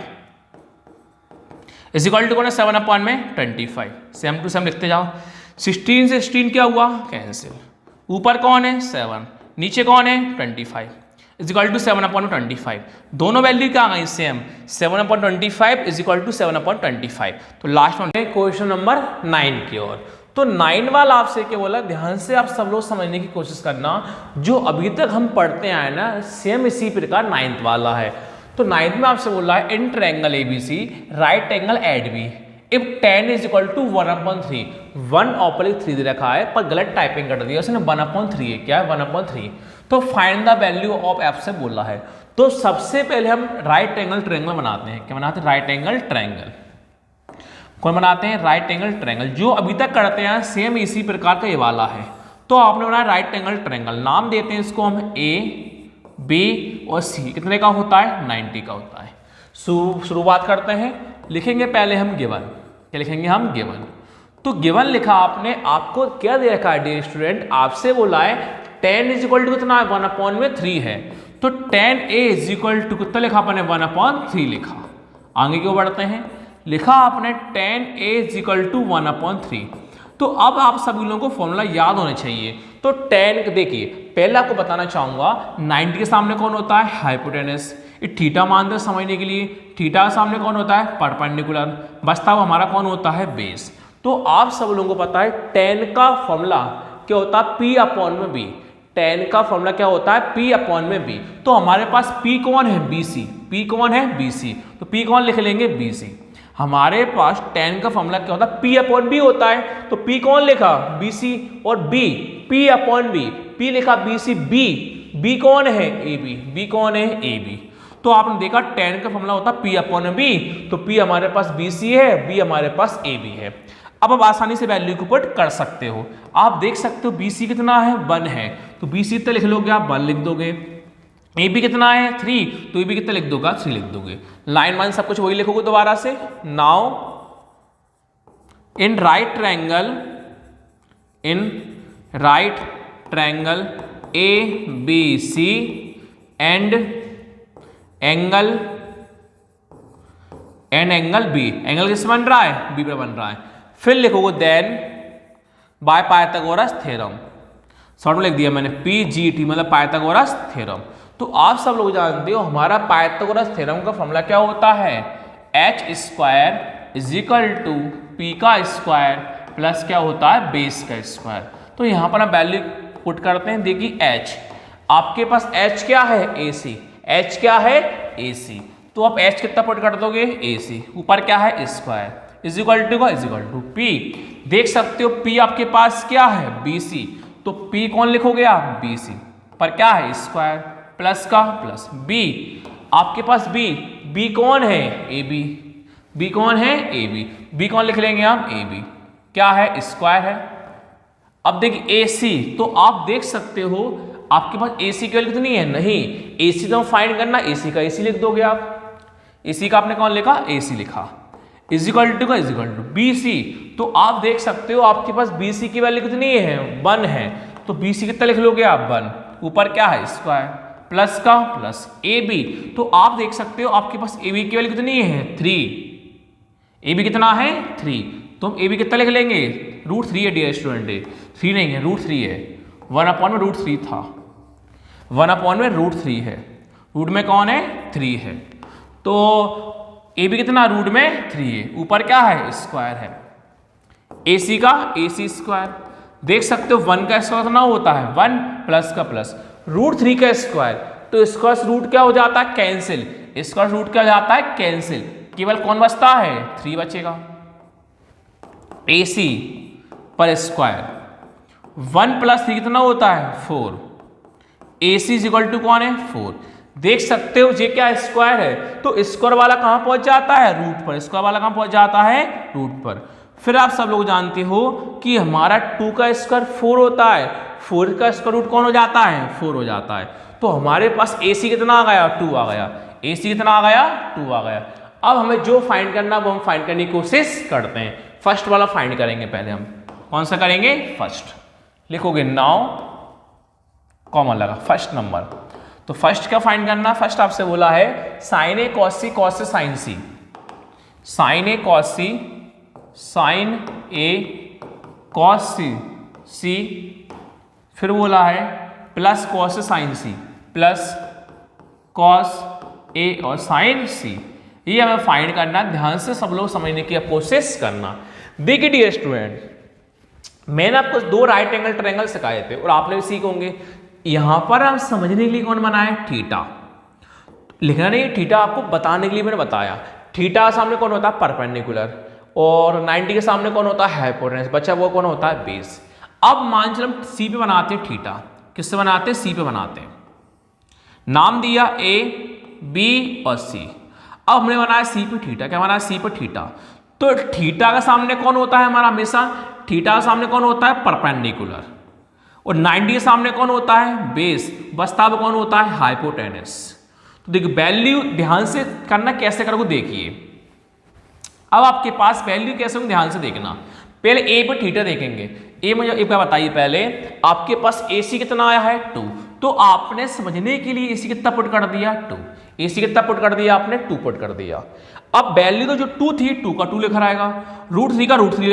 इज इक्वल टू कौन है 7/25। सेम टू सेम लिखते जाओ। 16 से 16 क्या हुआ कैंसिल, ऊपर कौन है 7, नीचे कौन है 25 इज इक्वल टू 7/25। दोनों वैल्यू क्या आ गई सेम, 7/25 इज इक्वल टू 7/25। तो लास्ट में क्वेश्चन नंबर 9 की ओर। तो 9 वाला आपसे क्या बोला, ध्यान से आप सब लोग समझने की कोशिश करना, जो अभी तक हम पढ़ते आए ना सेम इसी प्रकार 9th वाला है। तो 9th में आपसे बोला है in triangle ABC right angle at B if tan is equal to 1/3, 1/3 दे रखा है पर गलत टाइपिंग कर दिया उसने, 1/3 है, क्या है 1/3। तो find the value of f से बोला है। तो सबसे पहले हम राइट एंगल ट्रायंगल बनाते हैं। क्या बनाते हैं राइट एंगल ट्रायंगल। कौन बनाते हैं राइट एंगल ट्रायंगल, जो अभी तक करते हैं सेम इसी प्रकार का ये वाला है। तो आपने बनाया राइट एंगल ट्रायंगल, नाम देते हैं इसको हम A B और C। कितने का होता है 90 का होता है। शुरुआत करते हैं, लिखेंगे पहले हम गिवन। क्या लिखेंगे हम? गिवन। तो गिवन लिखा आपने, आपको क्या दे रखा है डियर स्टूडेंट, आपसे बोला है tan इज इक्वल टू कितना है, 1/3 है। तो tan a is equal to कितना लिखा आपने, 1/3 लिखा। आगे क्यों बढ़ते हैं, लिखा आपने tan a is equal to 1/3। तो अब आप सभी लोगों को फॉर्मूला याद होने चाहिए। तो tan, देखिए पहले आपको बताना चाहूंगा 90 के सामने कौन होता है, हाइपोटेनस। ये थीटा मानते हैं समझने के लिए, थीटा के सामने कौन होता है, परपेंडिकुलर। बचता हुआ हमारा कौन होता है, बेस। तो आप सब लोगों को पता है tan का फॉर्मूला क्या होता है, P/b। tan का फॉर्मूला क्या होता है, P/b। तो हमारे पास P कौन है, BC। P कौन है, BC। तो P कौन लिख लेंगे, BC। हमारे पास tan का फॉर्मूला क्या होता है, P/b होता है। तो P कौन लिखा, BC, और B P/b। P लिखा BC, B कौन है, AB। B कौन है, AB। तो आपने देखा tan का फॉर्मूला होता है P/b। तो P हमारे पास BC है, B हमारे पास AB है। अब आप आसानी से वैल्यू को पुट कर सकते हो। आप देख सकते हो BC कितना है, 1 है। तो BC इतना लिख लोगे आप, 1 लिख दोगे। AB कितना है, 3। तो AB कितना लिख दोगे, 3 लिख दोगे। लाइन वन सब कुछ वही लिखोगे दोबारा से। Now in right triangle ABC and angle B, angle किस बन रहा है, B पे बन रहा है। फिर लिखोगे then by Pythagoras theorem. Short में लिख दिया मैंने PGT, मतलब पाइथागोरस थ्योरम। तो आप सब लोग जानते हो हमारा पाइथागोरस थ्योरम का फॉर्मूला क्या होता है, H² is equal to P का स्क्वायर प्लस क्या होता है, बेस का स्क्वायर। तो यहाँ पर हम वैल्यू पुट करते हैं। देखिए H, आपके पास H क्या है, AC। H क्या है, AC। तो आप H कितना पुट कर दोगे, AC। ऊपर क्या है, square is equal to P। देख सकते हो P आपके पास क्या है, BC। तो P कौन लिखोगे आप, BC। पर क्या है, स्क्वायर प्लस का प्लस B। आपके पास B कौन है, AB। B कौन है, AB। B कौन लिख लेंगे आप, AB। क्या है, स्क्वायर है। अब देखिए AC, तो आप देख सकते हो आपके पास AC की वैल्यू कितनी है, नहीं AC तो फाइंड करना, AC का AC लिख दोगे आप। AC का आपने कौन लिखा, AC लिखा। Is equal to BC। तो आप देख सकते हो आपके पास BC की वैल्यू कितनी है, 1 है। तो BC कितना लिख लोगे आप, 1। ऊपर क्या है, स्क्वायर प्लस का प्लस AB। तो आप देख सकते हो आपके पास AB की वैल्यू कितनी है, 3। AB कितना है, 3। तो हम AB कितना लिख लेंगे, √3 है डियर स्टूडेंट, 3 नहीं है, √3 है। 1/√3 था, 1/√3 है। रूट में कौन है, 3 है। तो AB कितना, रूट में 3 है। ऊपर क्या है, स्क्वायर है। AC का AC स्क्वायर। देख सकते हो 1 का स्क्वायर कितना होता है, 1 प्लस का प्लस √3 का स्क्वायर। तो स्क्वायर रूट क्या हो जाता है, कैंसिल। स्क्वायर रूट क्या हो जाता है, कैंसिल। केवल कौन बचता है, 3 बचेगा। AC पर स्क्वायर 1 + 3 कितना होता है, 4। AC इज इक्वल टू कौन है, 4। देख सकते हो ये क्या स्क्वायर है, तो स्क्वायर वाला कहां पहुंच जाता है, रूट पर। स्क्वायर वाला कहां पहुंच जाता है, रूट पर। फिर आप सब लोग जानते हो कि हमारा 2 का स्क्वायर 4 होता है, 4 का स्क्वायर रूट कौन हो जाता है, 4 हो जाता है। तो हमारे पास AC कितना आ गया, 2 आ गया। AC कितना आ गया, 2 आ गया। अब हमें जो फाइंड करना वो हम फाइंड करने की कोशिश करते हैं। फर्स्ट वाला फाइंड करेंगे पहले हम। कौन सा करेंगे, फर्स्ट। लिखोगे नाउ, कॉमन लगा फर्स्ट नंबर। तो फर्स्ट क्या फाइंड करना, फर्स्ट आपसे बोला है sin A cos C cos A sin C। sin A cos C sin A cos C, फिर बोला है plus cos A sin C plus cos A और sin C। ये हमें फाइंड करना, ध्यान से सब लोग समझने की कोशिश करना। देखिए डियर स्टूडेंट, मैंने आपको 2 राइट एंगल ट्रायंगल सिखाए थे और आपने भी सीखे होंगे। यहां पर आप समझने के लिए कौन बनाए, थीटा। लिखना नहीं, थीटा आपको बताने के लिए मैंने बताया। थीटा सामने कौन होता है, परपेंडिकुलर, और 90 के सामने कौन होता है, हाइपोटेनस। बच्चा वो कौन होता है, बेस। अब मान चलो हम सी पे बनाते हैं थीटा। किससे बनाते हैं, सी पे बनाते हैं। नाम दिया A B और C। अब हमने बनाया सी पे थीटा। क्या बनाया, सी पे थीटा। तो थीटा का सामने कौन होता है हमारा, हमेशा थीटा का सामने कौन होता है, परपेंडिकुलर, और 90 के सामने कौन होता है, बेस। बचता हुआ कौन होता है, हाइपोटेनस। तो देखिए वैल्यू ध्यान से करना, कैसे करोगे देखिए। अब आपके पास वैल्यू कैसे होंगे ध्यान से देखना। पहले ए पर थीटा देखेंगे। ए मुझे एक बार बताइए, पहले आपके पास AC कितना आया है 2, तो आपने समझने के लिए AC कितना पुट कर दिया 2, AC कितना पुट कर दिया आपने 2 पुट कर दिया। अब वैल्यू तो जो 2 थी 2 का 2 लिखा रहेगा, √3 का √3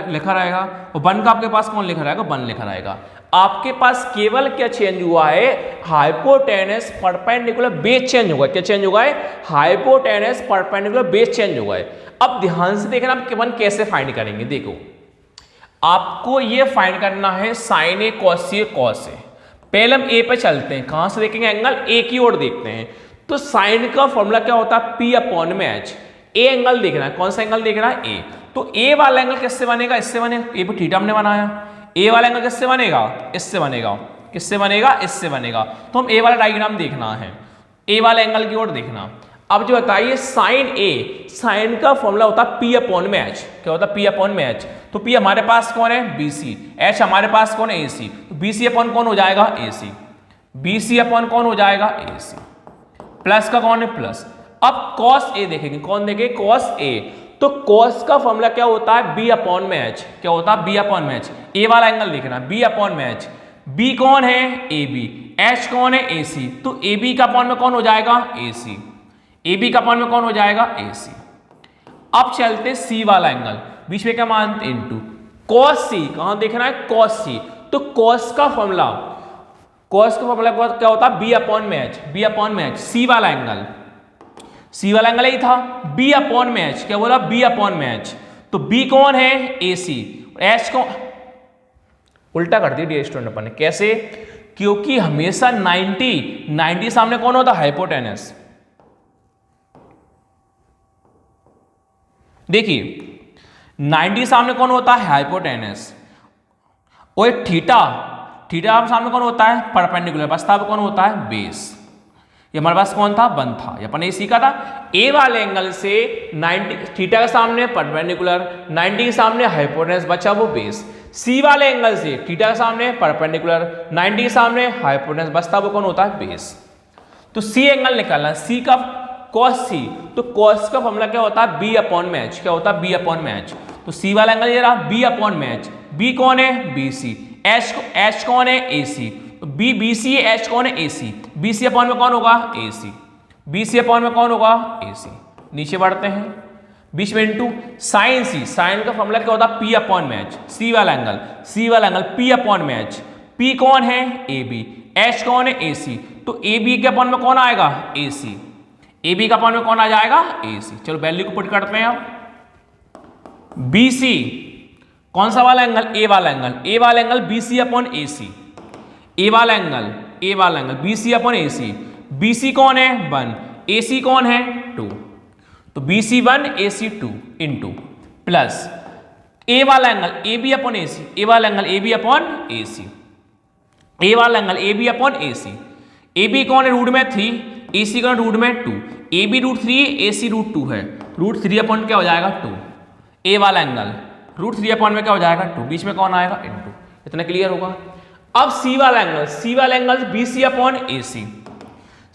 लिखा रहेगा, और 1 का आपके पास कौन लिखा रहेगा 1 लिखा रहेगा। आपके पास केवल क्या चेंज हुआ है, हाइपोटेनस परपेंडिकुलर बेस चेंज हुआ है। क्या चेंज हुआ है, हाइपोटेनस परपेंडिकुलर बेस चेंज हुआ है। अब ध्यान से देखना आप वन कैसे फाइंड करेंगे। देखो आपको ये फाइंड करना है sine A cos C cos A. पहले हम ए पे चलते हैं, कहां से देखेंगे एंगल ए की ओर देखते हैं। तो साइन का फॉर्मूला क्या होता है P/H। ए एंगल देखना है, कौन सा एंगल देखना है ए। तो ए वाला एंगल किससे बनेगा, इससे बनेगा। ए पे थीटा हमने बनाया, ए वाला एंगल किससे बनेगा, इससे बनेगा। किससे बनेगा, इससे बनेगा। तो हम ए वाला डायग्राम देखना है, ए वाले एंगल की ओर देखना। अब जो बताइए साइन ए, साइन का फॉर्मूला होता है P/H। क्या होता है P/H। तो P हमारे पास कौन है BC, H हमारे पास कौन है AC। तो BC अपॉन कौन हो जाएगा AC, BC अपॉन कौन हो जाएगा AC। प्लस का कौन है प्लस। अब cos A देखेंगे, कौन देखेंगे cos A। तो cos का फॉर्मूला क्या होता है B/H। क्या होता है B/H। ए वाला एंगल देखना B/H। B कौन है AB, H कौन है AC। तो AB का अपॉन में कौन हो जाएगा AC, AB का अपॉन में कौन हो जाएगा AC। अब चलते C वाला एंगल, बीच में क्या मानते इनटू cos C, कहां देखना है cos C। तो cos का फॉर्मूला क्या होता है B/H। C वाला एंगल, C वाला एंगल यही था B/H। क्या बोला B/H। तो B कौन है AC, H को उल्टा कर दिया डियर स्टूडेंट अपन ने। कैसे, क्योंकि हमेशा 90 सामने कौन होता है हाइपोटेनस। देखिए 90 सामने कौन होता है हाइपोटेनस, और थीटा सामने कौन होता है परपेंडिकुलर, बसता कौन होता है बेस। ये हमारे पास कौन था 1 था, ये अपन ने सीखा था। ए वाले एंगल से 90 थीटा के सामने परपेंडिकुलर, 90 के सामने हाइपोटेनस बचा वो बेस। सी वाले एंगल से थीटा के सामने परपेंडिकुलर, 90 के सामने हाइपोटेनस बचता वो कौन होता है बेस। तो सी एंगल निकालना, सी का cos सी, तो cos का फॉर्मूला क्या होता है B/H। क्या होता है B/H। तो सी वाला एंगल ये रहा B/H। B कौन है BC, H कौन है AC। तो B BC है, H कौन है AC। BC अपॉन में कौन होगा AC, BC अपॉन में कौन होगा AC। नीचे बढ़ते हैं, बीच में इनटू साइन सी, साइन का फॉर्मूला क्या होता है P/H। सी वाला एंगल P/H। P कौन है AB, H कौन है AC। तो AB के अपॉन में कौन आएगा AC, AB का अपॉन में कौन आ जाएगा AC। चलो वैल्यू को पुट करते हैं अब। BC कौन सा वाला एंगल, A वाला एंगल BC अपॉन AC। ए वाला angle BC upon AC। BC कौन है 1, AC कौन है 2। तो BC 1 AC 2 इंटू प्लस ए वाला एंगल AB अपॉन AC, ए वाला एंगल AB अपॉन AC, ए वाला angle AB upon AC। AB कौन है रूट में 3, AC कौन रूट में 2। AB √3 AC √2 है, √3 अपॉन क्या हो जाएगा 2। ए वाला एंगल √3 अपॉन में क्या हो जाएगा 2, बीच में कौन आएगा इंटू। इतना क्लियर होगा। अब सी वाला एंगल BC अपॉन AC।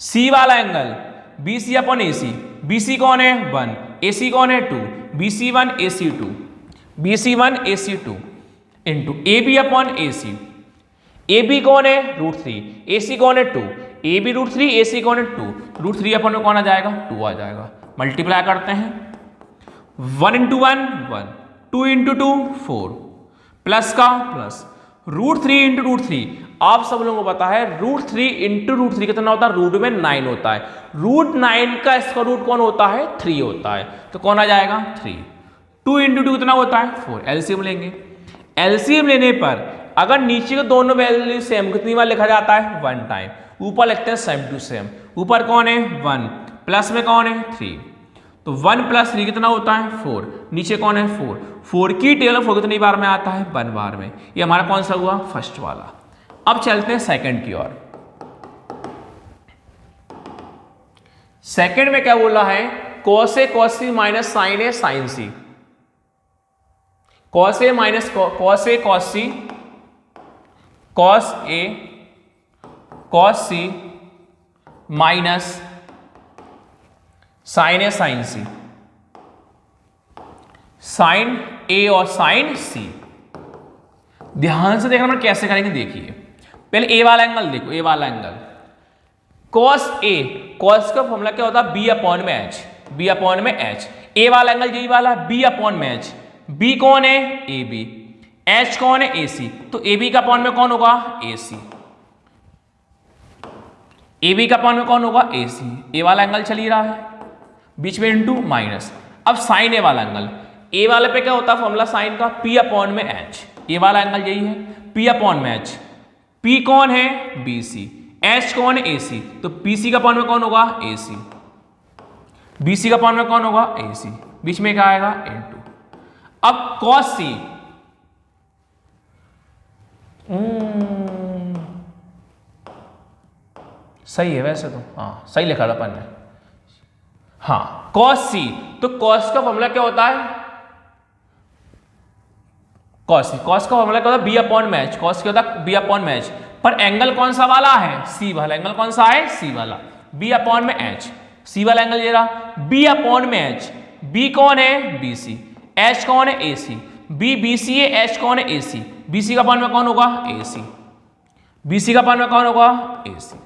सी वाला angle BC upon AC। BC कौन है 1, AC कौन है 2। BC 1 AC 2, BC 1 AC 2 into AB upon AC। AB कौन है √3, AC कौन है 2। AB √3 AC कौन है 2, √3 अपॉन में कौन आ जाएगा 2 आ जाएगा। मल्टीप्लाई करते हैं, 1 × 1 1, 2 × 2 4, प्लस का प्लस, √3 × √3। आप सब लोगों को पता है √3 × √3 कितना होता है, रूट में 9 होता है। √9 का स्क्वायर रूट कौन होता है 3 होता है। तो कौन आ जाएगा 3। 2 × 2 कितना होता है 4। एलसीएम लेंगे, एलसीएम लेने पर अगर नीचे के दोनों वैल्यू सेम कितनी बार लिखा जाता है 1 टाइम, ऊपर लिखते हैं सेम टू सेम। ऊपर कौन है 1, प्लस में कौन है 3। तो 1 + 3 कितना होता है 4, नीचे कौन है 4। 4 की टेबल 4 कितनी बार में आता है 1 बार में। ये हमारा कौन सा हुआ फर्स्ट वाला। अब चलते हैं सेकंड की ओर। सेकंड में क्या बोला है, cos A cos C minus sin A sin C। cos A minus cos A cos C, cos A cos C minus sine A sine C, sine A और साइन सी। ध्यान से देखना कैसे करेंगे, देखिए पहले ए वाला एंगल देखो, ए वाला एंगल कॉस ए, कॉस का फॉर्मूला क्या होता है बी अपॉन में एच, बी अपॉन में एच। ए वाला एंगल यही वाला बी अपॉन में एच, बी कौन है ए बी, एच कौन है ए सी, तो ए बी का अपॉन में कौन होगा ए सी, ए बी का अपॉन में कौन होगा ए सी। ए वाला एंगल चल ही रहा है, बीच में इंटू माइनस। अब साइन ए वाला एंगल, ए वाले पे क्या होता है फॉर्मूला साइन का पी अपॉन में एच, ए वाला एंगल यही है पी अपॉन में एच, पी कौन है बी सी, एच कौन है ए सी, तो पी सी का अपॉन में कौन होगा ए सी, बी सी का अपॉन में कौन होगा ए सी, बीच में क्या आएगा इंटू। अब कॉस सी, सही है वैसे तो, हाँ सही लिखा था अपन ने, हाँ कॉस सी, तो कॉस का फॉर्मूला क्या होता है कॉस सी, कॉस का फॉर्मूला क्या होता है बी अपॉन में एच, कॉस क्या होता है बी अपॉन में एच, पर एंगल कौन सा वाला है सी वाला, एंगल कौन सा है सी वाला, बी अपॉन में एच, सी वाला एंगल ये रहा बी अपॉन में एच, बी कौन है बी सी, एच कौन है ए सी, बी बी सी है, एच कौन है ए सी, बी सी का अपॉन में कौन होगा ए सी, बी सी का अपॉन में कौन होगा ए सी।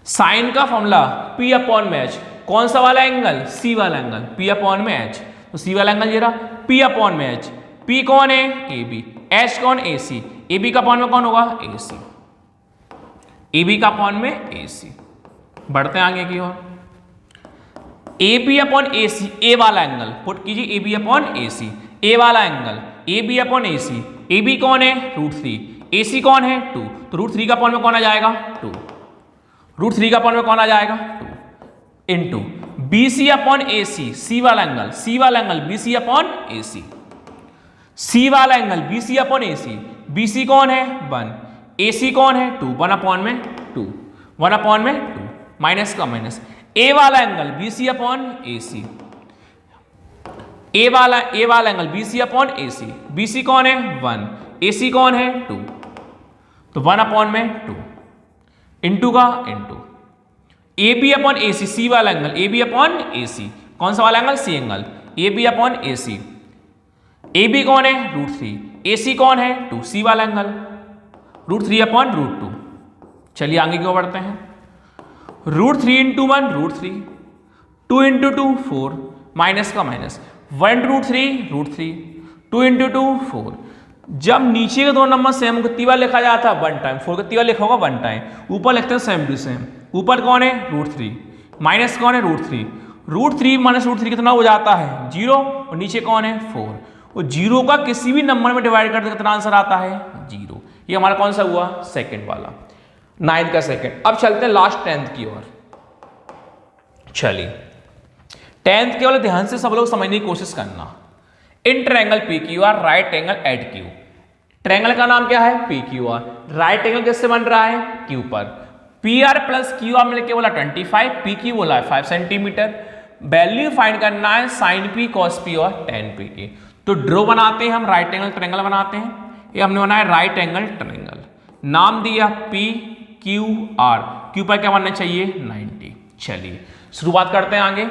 साइन का फॉर्मूला पी अपॉन में एच, कौन सा वाला एंगल सी वाला एंगल, पी अपॉन में एच, तो सी वाला एंगल ये रहा पी अपॉन में एच, पी कौन है ए बी, एच कौन ए सी, ए बी का अपॉन में कौन होगा ए सी, ए बी का अपॉन में ए सी। बढ़ते हैं आगे की ओर, ए B upon A C, A वाला एंगल पुट कीजिए ए B upon A C, A वाला angle A B upon A C, A B कौन है √3, ए सी कौन है 2, तो √3 का अपॉन में कौन आ जाएगा 2, √3 का अपॉन में कौन आ जाएगा 2 into B C upon A C, C वाला एंगल, सी वाला angle B C upon A C, C वाला angle B C upon A C, B C कौन है 1, ए सी कौन है 2, 1 अपॉन में 2, 1 अपॉन में 2, माइनस का माइनस। ए वाला angle B C upon A C, A वाला angle B C upon A C, B C कौन है 1, ए सी कौन है 2, तो 1 अपॉन में 2 इंटू का into A B upon A C, C वाला angle A B upon A C, कौन सा वाला angle C angle, A B upon A C, A B कौन है √3, ए सी कौन है 2, सी वाला एंगल √3 अपॉन √2। चलिए आगे क्यों बढ़ते हैं, √3 इंटू 1 √3, 2 इंटू 2 4, माइनस का माइनस, 1 √3 2 इंटू 2 4। जब नीचे के दो नंबर सेम कितनी बार लिखा जाता है 1 टाइम, 4 कितनी बार लिखा होगा 1 टाइम, ऊपर लिखते हैं सेम टू सेम, ऊपर कौन है √3, माइनस कौन है √3, √3 माइनस √3 कितना हो जाता है 0, और नीचे कौन है 4, और 0 का किसी भी नंबर में डिवाइड करते कितना आंसर आता है 0। ये हमारा कौन सा हुआ सेकंड वाला, 9th का सेकंड। अब चलते हैं लास्ट 10th की ओर। चलिए 10th के वाले ध्यान से सब लोग समझने की कोशिश करना। In triangle P Q R right angle at Q, triangle का नाम क्या है P Q R, right angle किससे बन रहा है क्यू पर, P R plus Q R मिलकर बोला 25, पी क्यू बोला 5 सेंटीमीटर। वैल्यू फाइंड करना है साइन पी कॉस पी और टेन पी की। तो ड्रॉ बनाते हैं हम, राइट एंगल ट्रायंगल बनाते हैं। ये हमने बनाया राइट एंगल ट्रायंगल, नाम दिया पी क्यू आर, क्यू पर क्या बनना चाहिए 90। चलिए शुरुआत करते हैं आगे,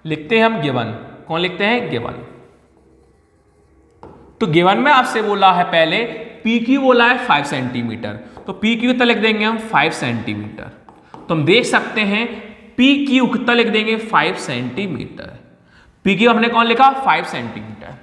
लिखते हैं हम गिवन, कौन लिखते हैं गिवन। तो गिवन में आपसे बोला है पहले पी क्यू बोला है 5 सेंटीमीटर, तो पी क्यू कितना लिख देंगे हम 5 सेंटीमीटर। तो हम देख सकते हैं पी क्यू कितना लिख देंगे 5 सेंटीमीटर, पी क्यू हमने कौन लिखा 5 centimetre.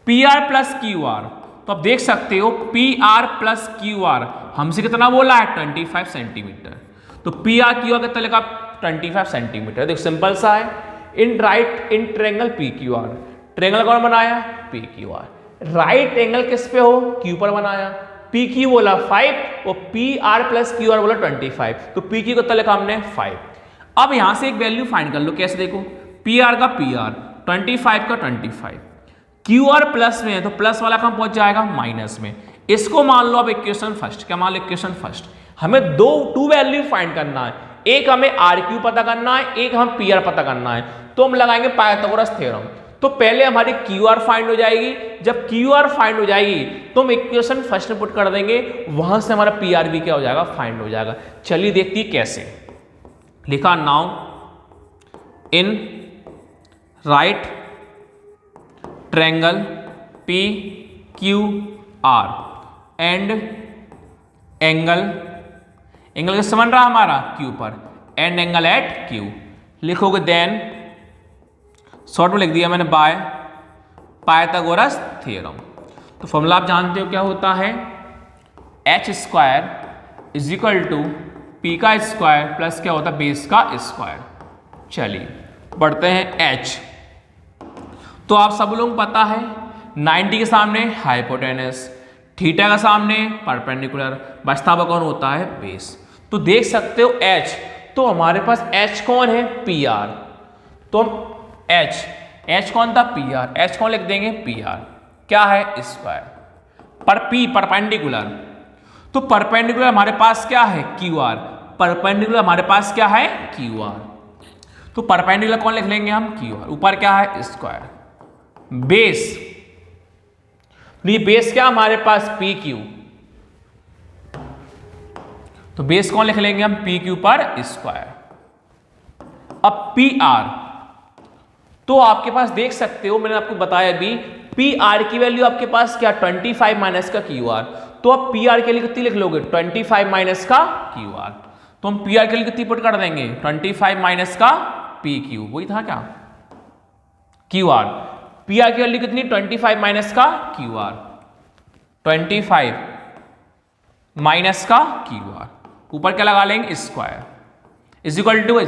P R plus Q R, तो आप देख सकते हो P R plus Q are हमसे कितना बोला है 25 सेंटीमीटर, तो पी आर क्यू आर कितना लिखा 25 सेंटीमीटर। देखो सिंपल सा है, in triangle P Q are, triangle कौन बनाया P Q R, right angle किस पे हो क्यू पर बनाया, पी क्यू बोला 5 और P R plus Q are बोला 25, तो पी क्यू कितना लिखा हमने 5। अब यहां से एक वैल्यू फाइंड कर लो, कैसे देखो पी आर का पी आर 25 का 25, क्यू आर प्लस में है तो प्लस वाला कहां पहुंच जाएगा माइनस में। इसको मान लो अब इक्वेशन फर्स्ट, क्या मान लो इक्वेशन फर्स्ट। हमें टू वैल्यू फाइंड करना है, एक हमें आर क्यू पता करना है, एक हम पी आर पता करना है। तो हम लगाएंगे पाइथागोरस थ्योरम। तो पहले हमारी क्यू आर फाइंड हो जाएगी, जब क्यू आर फाइंड हो जाएगी तो हम इक्वेशन फर्स्ट में पुट कर देंगे, वहां से हमारा पी आर भी क्या हो जाएगा फाइंड हो जाएगा। चलिए देखती कैसे। लिखा now in right triangle P Q R and angle किससे बन रहा हमारा क्यू पर, एंड एंगल एट क्यू लिखोगे। देन शॉर्ट में लिख दिया मैंने बाय पाइथागोरस थ्योरम। तो फॉर्मूला आप जानते हो क्या होता है, H square is equal to P का स्क्वायर प्लस क्या होता है बेस का स्क्वायर। चलिए बढ़ते हैं एच। तो आप सब लोगों को पता है 90 के सामने हाइपोटेनस, थीटा का सामने परपेंडिकुलर, बचता हुआ कौन होता है बेस। तो देख सकते हो एच, तो हमारे पास एच कौन है पी आर। तो एच कौन था पी आर, एच कौन लिख देंगे पी आर, क्या है स्क्वायर पर पी परपेंडिकुलर। तो परपेंडिकुलर हमारे पास क्या है क्यू आर, परपेंडिकुलर हमारे पास क्या है क्यू आर। तो परपेंडिकुलर कौन लिख लेंगे हम क्यू आर, ऊपर क्या है स्क्वायर। बेस, ये बेस क्या हमारे पास पी क्यू, तो बेस कौन लिख लेंगे हम पी क्यू पर स्क्वायर। अब पी आर, तो आपके पास देख सकते हो मैंने आपको बताया अभी पी आर की वैल्यू आपके पास क्या 25 माइनस का क्यू आर। तो आप पी आर के लिए कितनी लिख लोगे 25 माइनस का क्यू आर। तो हम पी आर के लिए कितनी पुट कर देंगे 25 माइनस का पी क्यू, वही था क्या क्यू आर। पी आर की वैल्यू कितनी 25 माइनस का क्यू आर, 25 माइनस का क्यू आर, ऊपर क्या लगा लेंगे square is equal to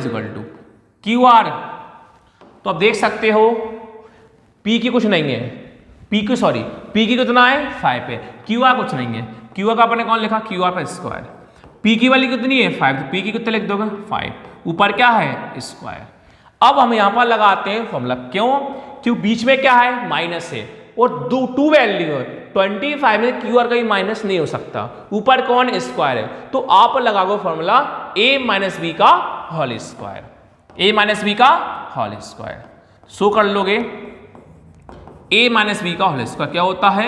Q R. तो आप देख सकते हो पी की कुछ नहीं है, पी की कितना है 5 है, क्यू आर कुछ नहीं है, क्यू आर का आपने कौन लिखा क्यू आर पर स्क्वायर। पी की वैल्यू कितनी है 5, तो पी की कितने लिख दोगे 5, ऊपर क्या है स्क्वायर। अब हम यहां पर लगाते हैं फॉर्मूला, क्यों बीच में क्या है माइनस है और टू वैल्यू है 25 में क्यू आर का भी माइनस नहीं हो सकता, ऊपर कौन स्क्वायर है। तो आप लगाओ फॉर्मूला a माइनस बी का whole square, a minus B का होल स्क्वायर। सो कर लोगे a माइनस बी का होल स्क्वायर क्या होता है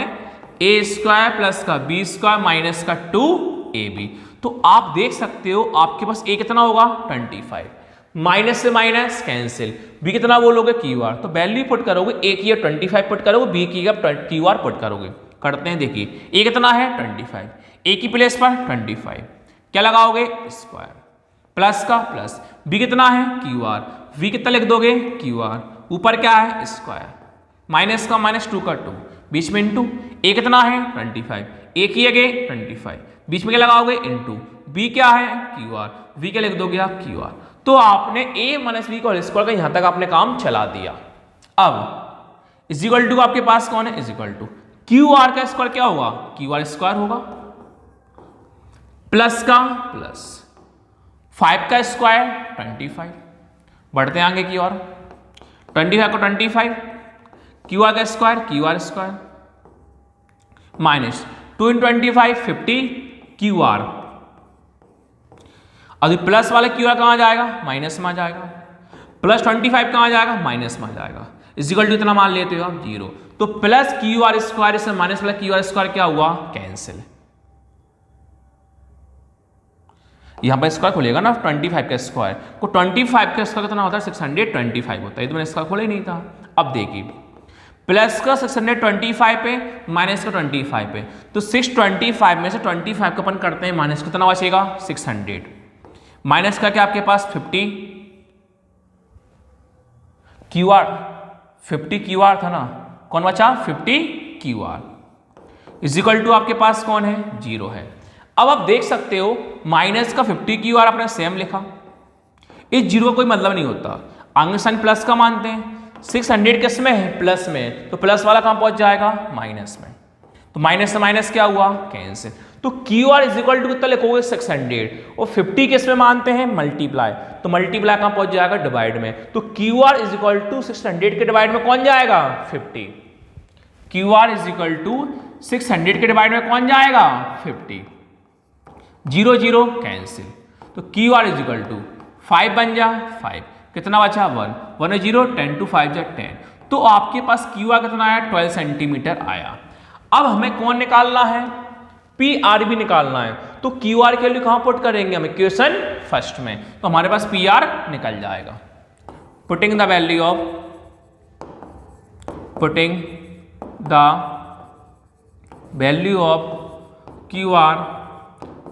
a स्क्वायर प्लस का b स्क्वायर माइनस का 2ab। तो आप देख सकते हो आपके पास a कितना होगा 25, माइनस से माइनस कैंसिल, b कितना बोलोगे क्यू आर। तो वैल्यू पुट करोगे a की 25 पुट करोगे, b की क्यू आर पुट करोगे। करते हैं देखिए a कितना है 25, a की प्लेस पर 25 क्या लगाओगे स्क्वायर प्लस का प्लस, b कितना है क्यू आर, v कितना लिख दोगे क्यू आर, ऊपर क्या है स्क्वायर माइनस का माइनस 2 का 2, बीच में इंटू, a कितना है 25, a की जगह 25, बीच में क्या लगाओगे इंटू, b क्या है क्यू आर, v क्या लिख दोगे आप क्यू आर। तो आपने a माइनस बी का होल स्क्वायर का यहां तक आपने काम चला दिया। अब इज इक्वल टू आपके पास कौन है is equal to Q R का स्क्वायर क्या होगा क्यू आर स्क्वायर होगा, प्लस का प्लस 5 का स्क्वायर 25, बढ़ते हैं आगे की ओर 25 को 25, क्यू आर का square Q R square minus 2 × 25 50 Q R. अभी प्लस वाला क्यू आर कहां जाएगा माइनस में आ जाएगा, प्लस 25 कहां जाएगा माइनस में आ जाएगा, इजिकल टू इतना मान लेते हो आप 0। तो प्लस क्यू आर स्क्वायर से माइनस वाला क्यू आर स्क्वायर क्या हुआ कैंसिल, यहां पर स्क्वायर खुलेगा ना 25 का स्क्वायर को 25 का स्क्वायर कितना होता है 625 होता है, तो मैंने स्क्वायर खोला ही नहीं था। अब देखिए प्लस का 625 पे माइनस का 25 पे, तो 625 में से 25 का अपन करते हैं माइनस, कितना बचेगा 600, माइनस का क्या आपके पास 50 क्यू आर, 50 क्यू आर था ना, कौन बचा 50 क्यू आर इजिकल टू आपके पास कौन है 0 है। अब आप देख सकते हो माइनस का 50 क्यू आर आपने सेम लिखा, इस 0 का कोई मतलब नहीं होता, आगे साइन प्लस का मानते हैं, 600 किस में है प्लस में, तो प्लस वाला कहां पहुंच जाएगा माइनस में, तो माइनस से माइनस क्या हुआ कैंसिल। तो क्यू आर इजिकल टू कितना लिखोगे 600 और 50 किस में मानते हैं मल्टीप्लाई, तो मल्टीप्लाई कहां पहुंच जाएगा डिवाइड में, तो क्यू आर इजिकल टू 600 के डिवाइड में कौन जाएगा 50, क्यू आर इजिकल टू 600 के डिवाइड में कौन जाएगा 50, 0 0 कैंसिल, तो क्यू आर इजिकल टू 5 बन जा 5, कितना बचा 1 1 0 10 2 5 जा 10, तो आपके पास क्यू आर कितना आया 12 सेंटीमीटर आया। अब हमें कौन निकालना है पी आर भी निकालना है, तो क्यू आर के वैल्यू कहां पुट करेंगे हम इक्वेशन फर्स्ट में, तो हमारे पास पी आर निकल जाएगा। Putting the value of Q R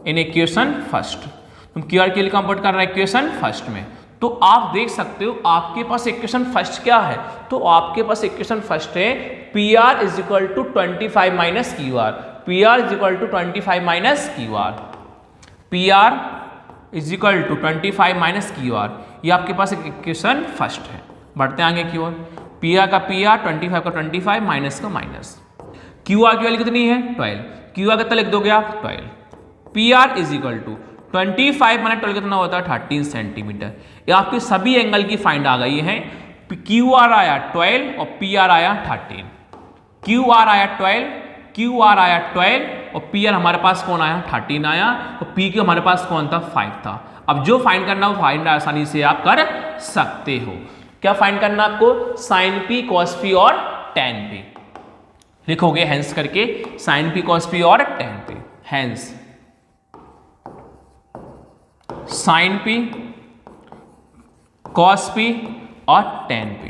in equation first. तुम क्यू आर के लिए कंप्यूट कर रहे हैं इक्वेशन फर्स्ट में, तो आप देख सकते हो आपके पास इक्वेशन फर्स्ट क्या है। तो आपके पास इक्वेशन फर्स्ट है P R is equal to 25 minus Q R, P R is equal to 25 minus Q R, P R is equal to 25 minus Q R, ये आपके पास एक इक्वेशन फर्स्ट है। बढ़ते आगे की ओर, पी आर का पी आर, 25 का 25, माइनस का माइनस, क्यू आर की वैल्यू कितनी है 12, क्यू आर कितना लिख दोगे आप 12, P R is equal to 25 minus 12 कितना होता है 13 सेंटीमीटर। ये आपके सभी एंगल की फाइंड आ गई है। क्यू आर आया 12 और पी आर आया 13, क्यू आर आया 12, क्यू आर आया 12 और पी आर हमारे पास कौन आया 13 आया, और पी क्यू हमारे पास कौन था 5 था। अब जो फाइंड करना वो फाइंड आसानी से आप कर सकते हो। क्या फाइंड करना आपको, साइन पी, कॉस पी और टेन पी। लिखोगे हेंस करके, साइन पी, कॉस पी और tan P, hence sine P, cos P और टेन पी।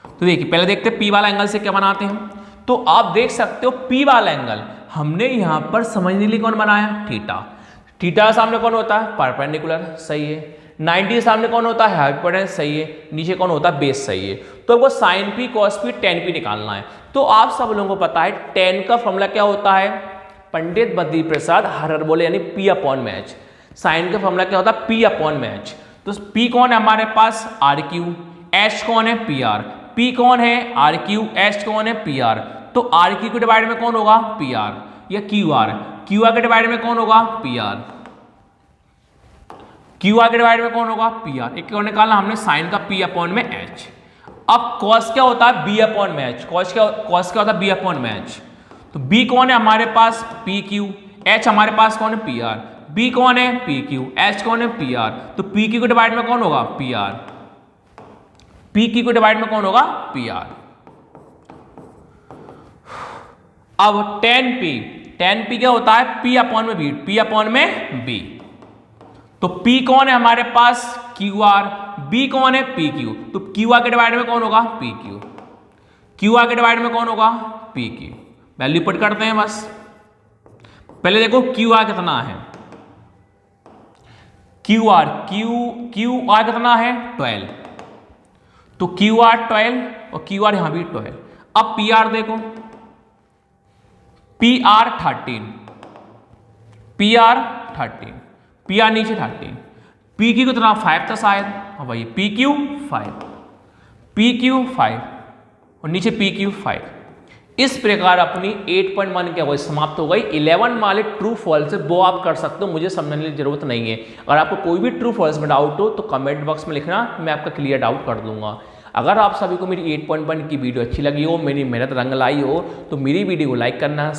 तो देखिए पहले देखते हैं पी वाला एंगल से क्या बनाते हैं। तो आप देख सकते हो पी वाला एंगल हमने यहां पर समझने के लिए कौन बनाया, थीटा। थीटा सामने कौन होता है परपेंडिकुलर, सही है। 90 सामने कौन होता है हाइपोटेन्यूस, सही है। नीचे कौन होता है बेस, सही है। तो आपको sine P, cos P, tan P निकालना है। तो आप सब लोगों को पता है टेन का फॉर्मूला क्या होता है, पंडित बद्री प्रसाद हर बोले यानी पी अपॉन में एच। साइन का फॉर्मूला क्या होता है पी अपॉन में एच। तो पी कौन है हमारे पास आर क्यू, एच कौन है पी आर, पी कौन है आर क्यू, एच कौन है पी आर। तो आर क्यू के डिवाइड में कौन होगा पी आर या क्यू आर, क्यू आर के डिवाइड में कौन होगा पी आर, क्यू आर के डिवाइड में कौन होगा पी आर। एक और निकालना हमने साइन का पी अपॉन में एच। अब कॉस क्या होता है बी अपॉन में एच, कॉस क्या होता है बी अपॉन में एच। तो बी कौन है हमारे पास पी क्यू, एच हमारे पास कौन है पी आर, बी कौन है पी क्यू, एच कौन है पी आर। तो पी क्यू के डिवाइड में कौन होगा पी आर, पी क्यू के डिवाइड में कौन होगा पी आर। अब टेन पी क्या होता है पी अपॉन में बी, पी अपॉन में बी। तो P कौन है हमारे पास क्यू आर, B कौन है पी क्यू। तो क्यू आर के डिवाइड में कौन होगा पी क्यू, क्यू आर के डिवाइड में कौन होगा पी क्यू। वैल्यू पुट करते हैं बस। पहले देखो क्यू आर कितना है, क्यू आर कितना है 12, तो क्यू आर 12 और क्यू आर यहां भी 12। अब पी आर देखो, P R 13, P R 13, P R नीचे 13, पी क्यू कितना 5 था शायद, हाँ भाई पी क्यू 5, पी क्यू 5 और नीचे पी क्यू 5। इस प्रकार अपनी 8.1 क्या हुई समाप्त हो गई। 11 वाले ट्रू फॉल्स है वो आप कर सकते हो, मुझे समझने की जरूरत नहीं है। अगर आपको कोई भी ट्रू फॉल्स में डाउट हो तो कमेंट बॉक्स में लिखना, मैं आपका क्लियर डाउट कर दूंगा। अगर आप सभी को मेरी 8.1 की वीडियो अच्छी लगी हो, मेरी मेहनत रंग लाई हो, तो मेरी वीडियो को लाइक करना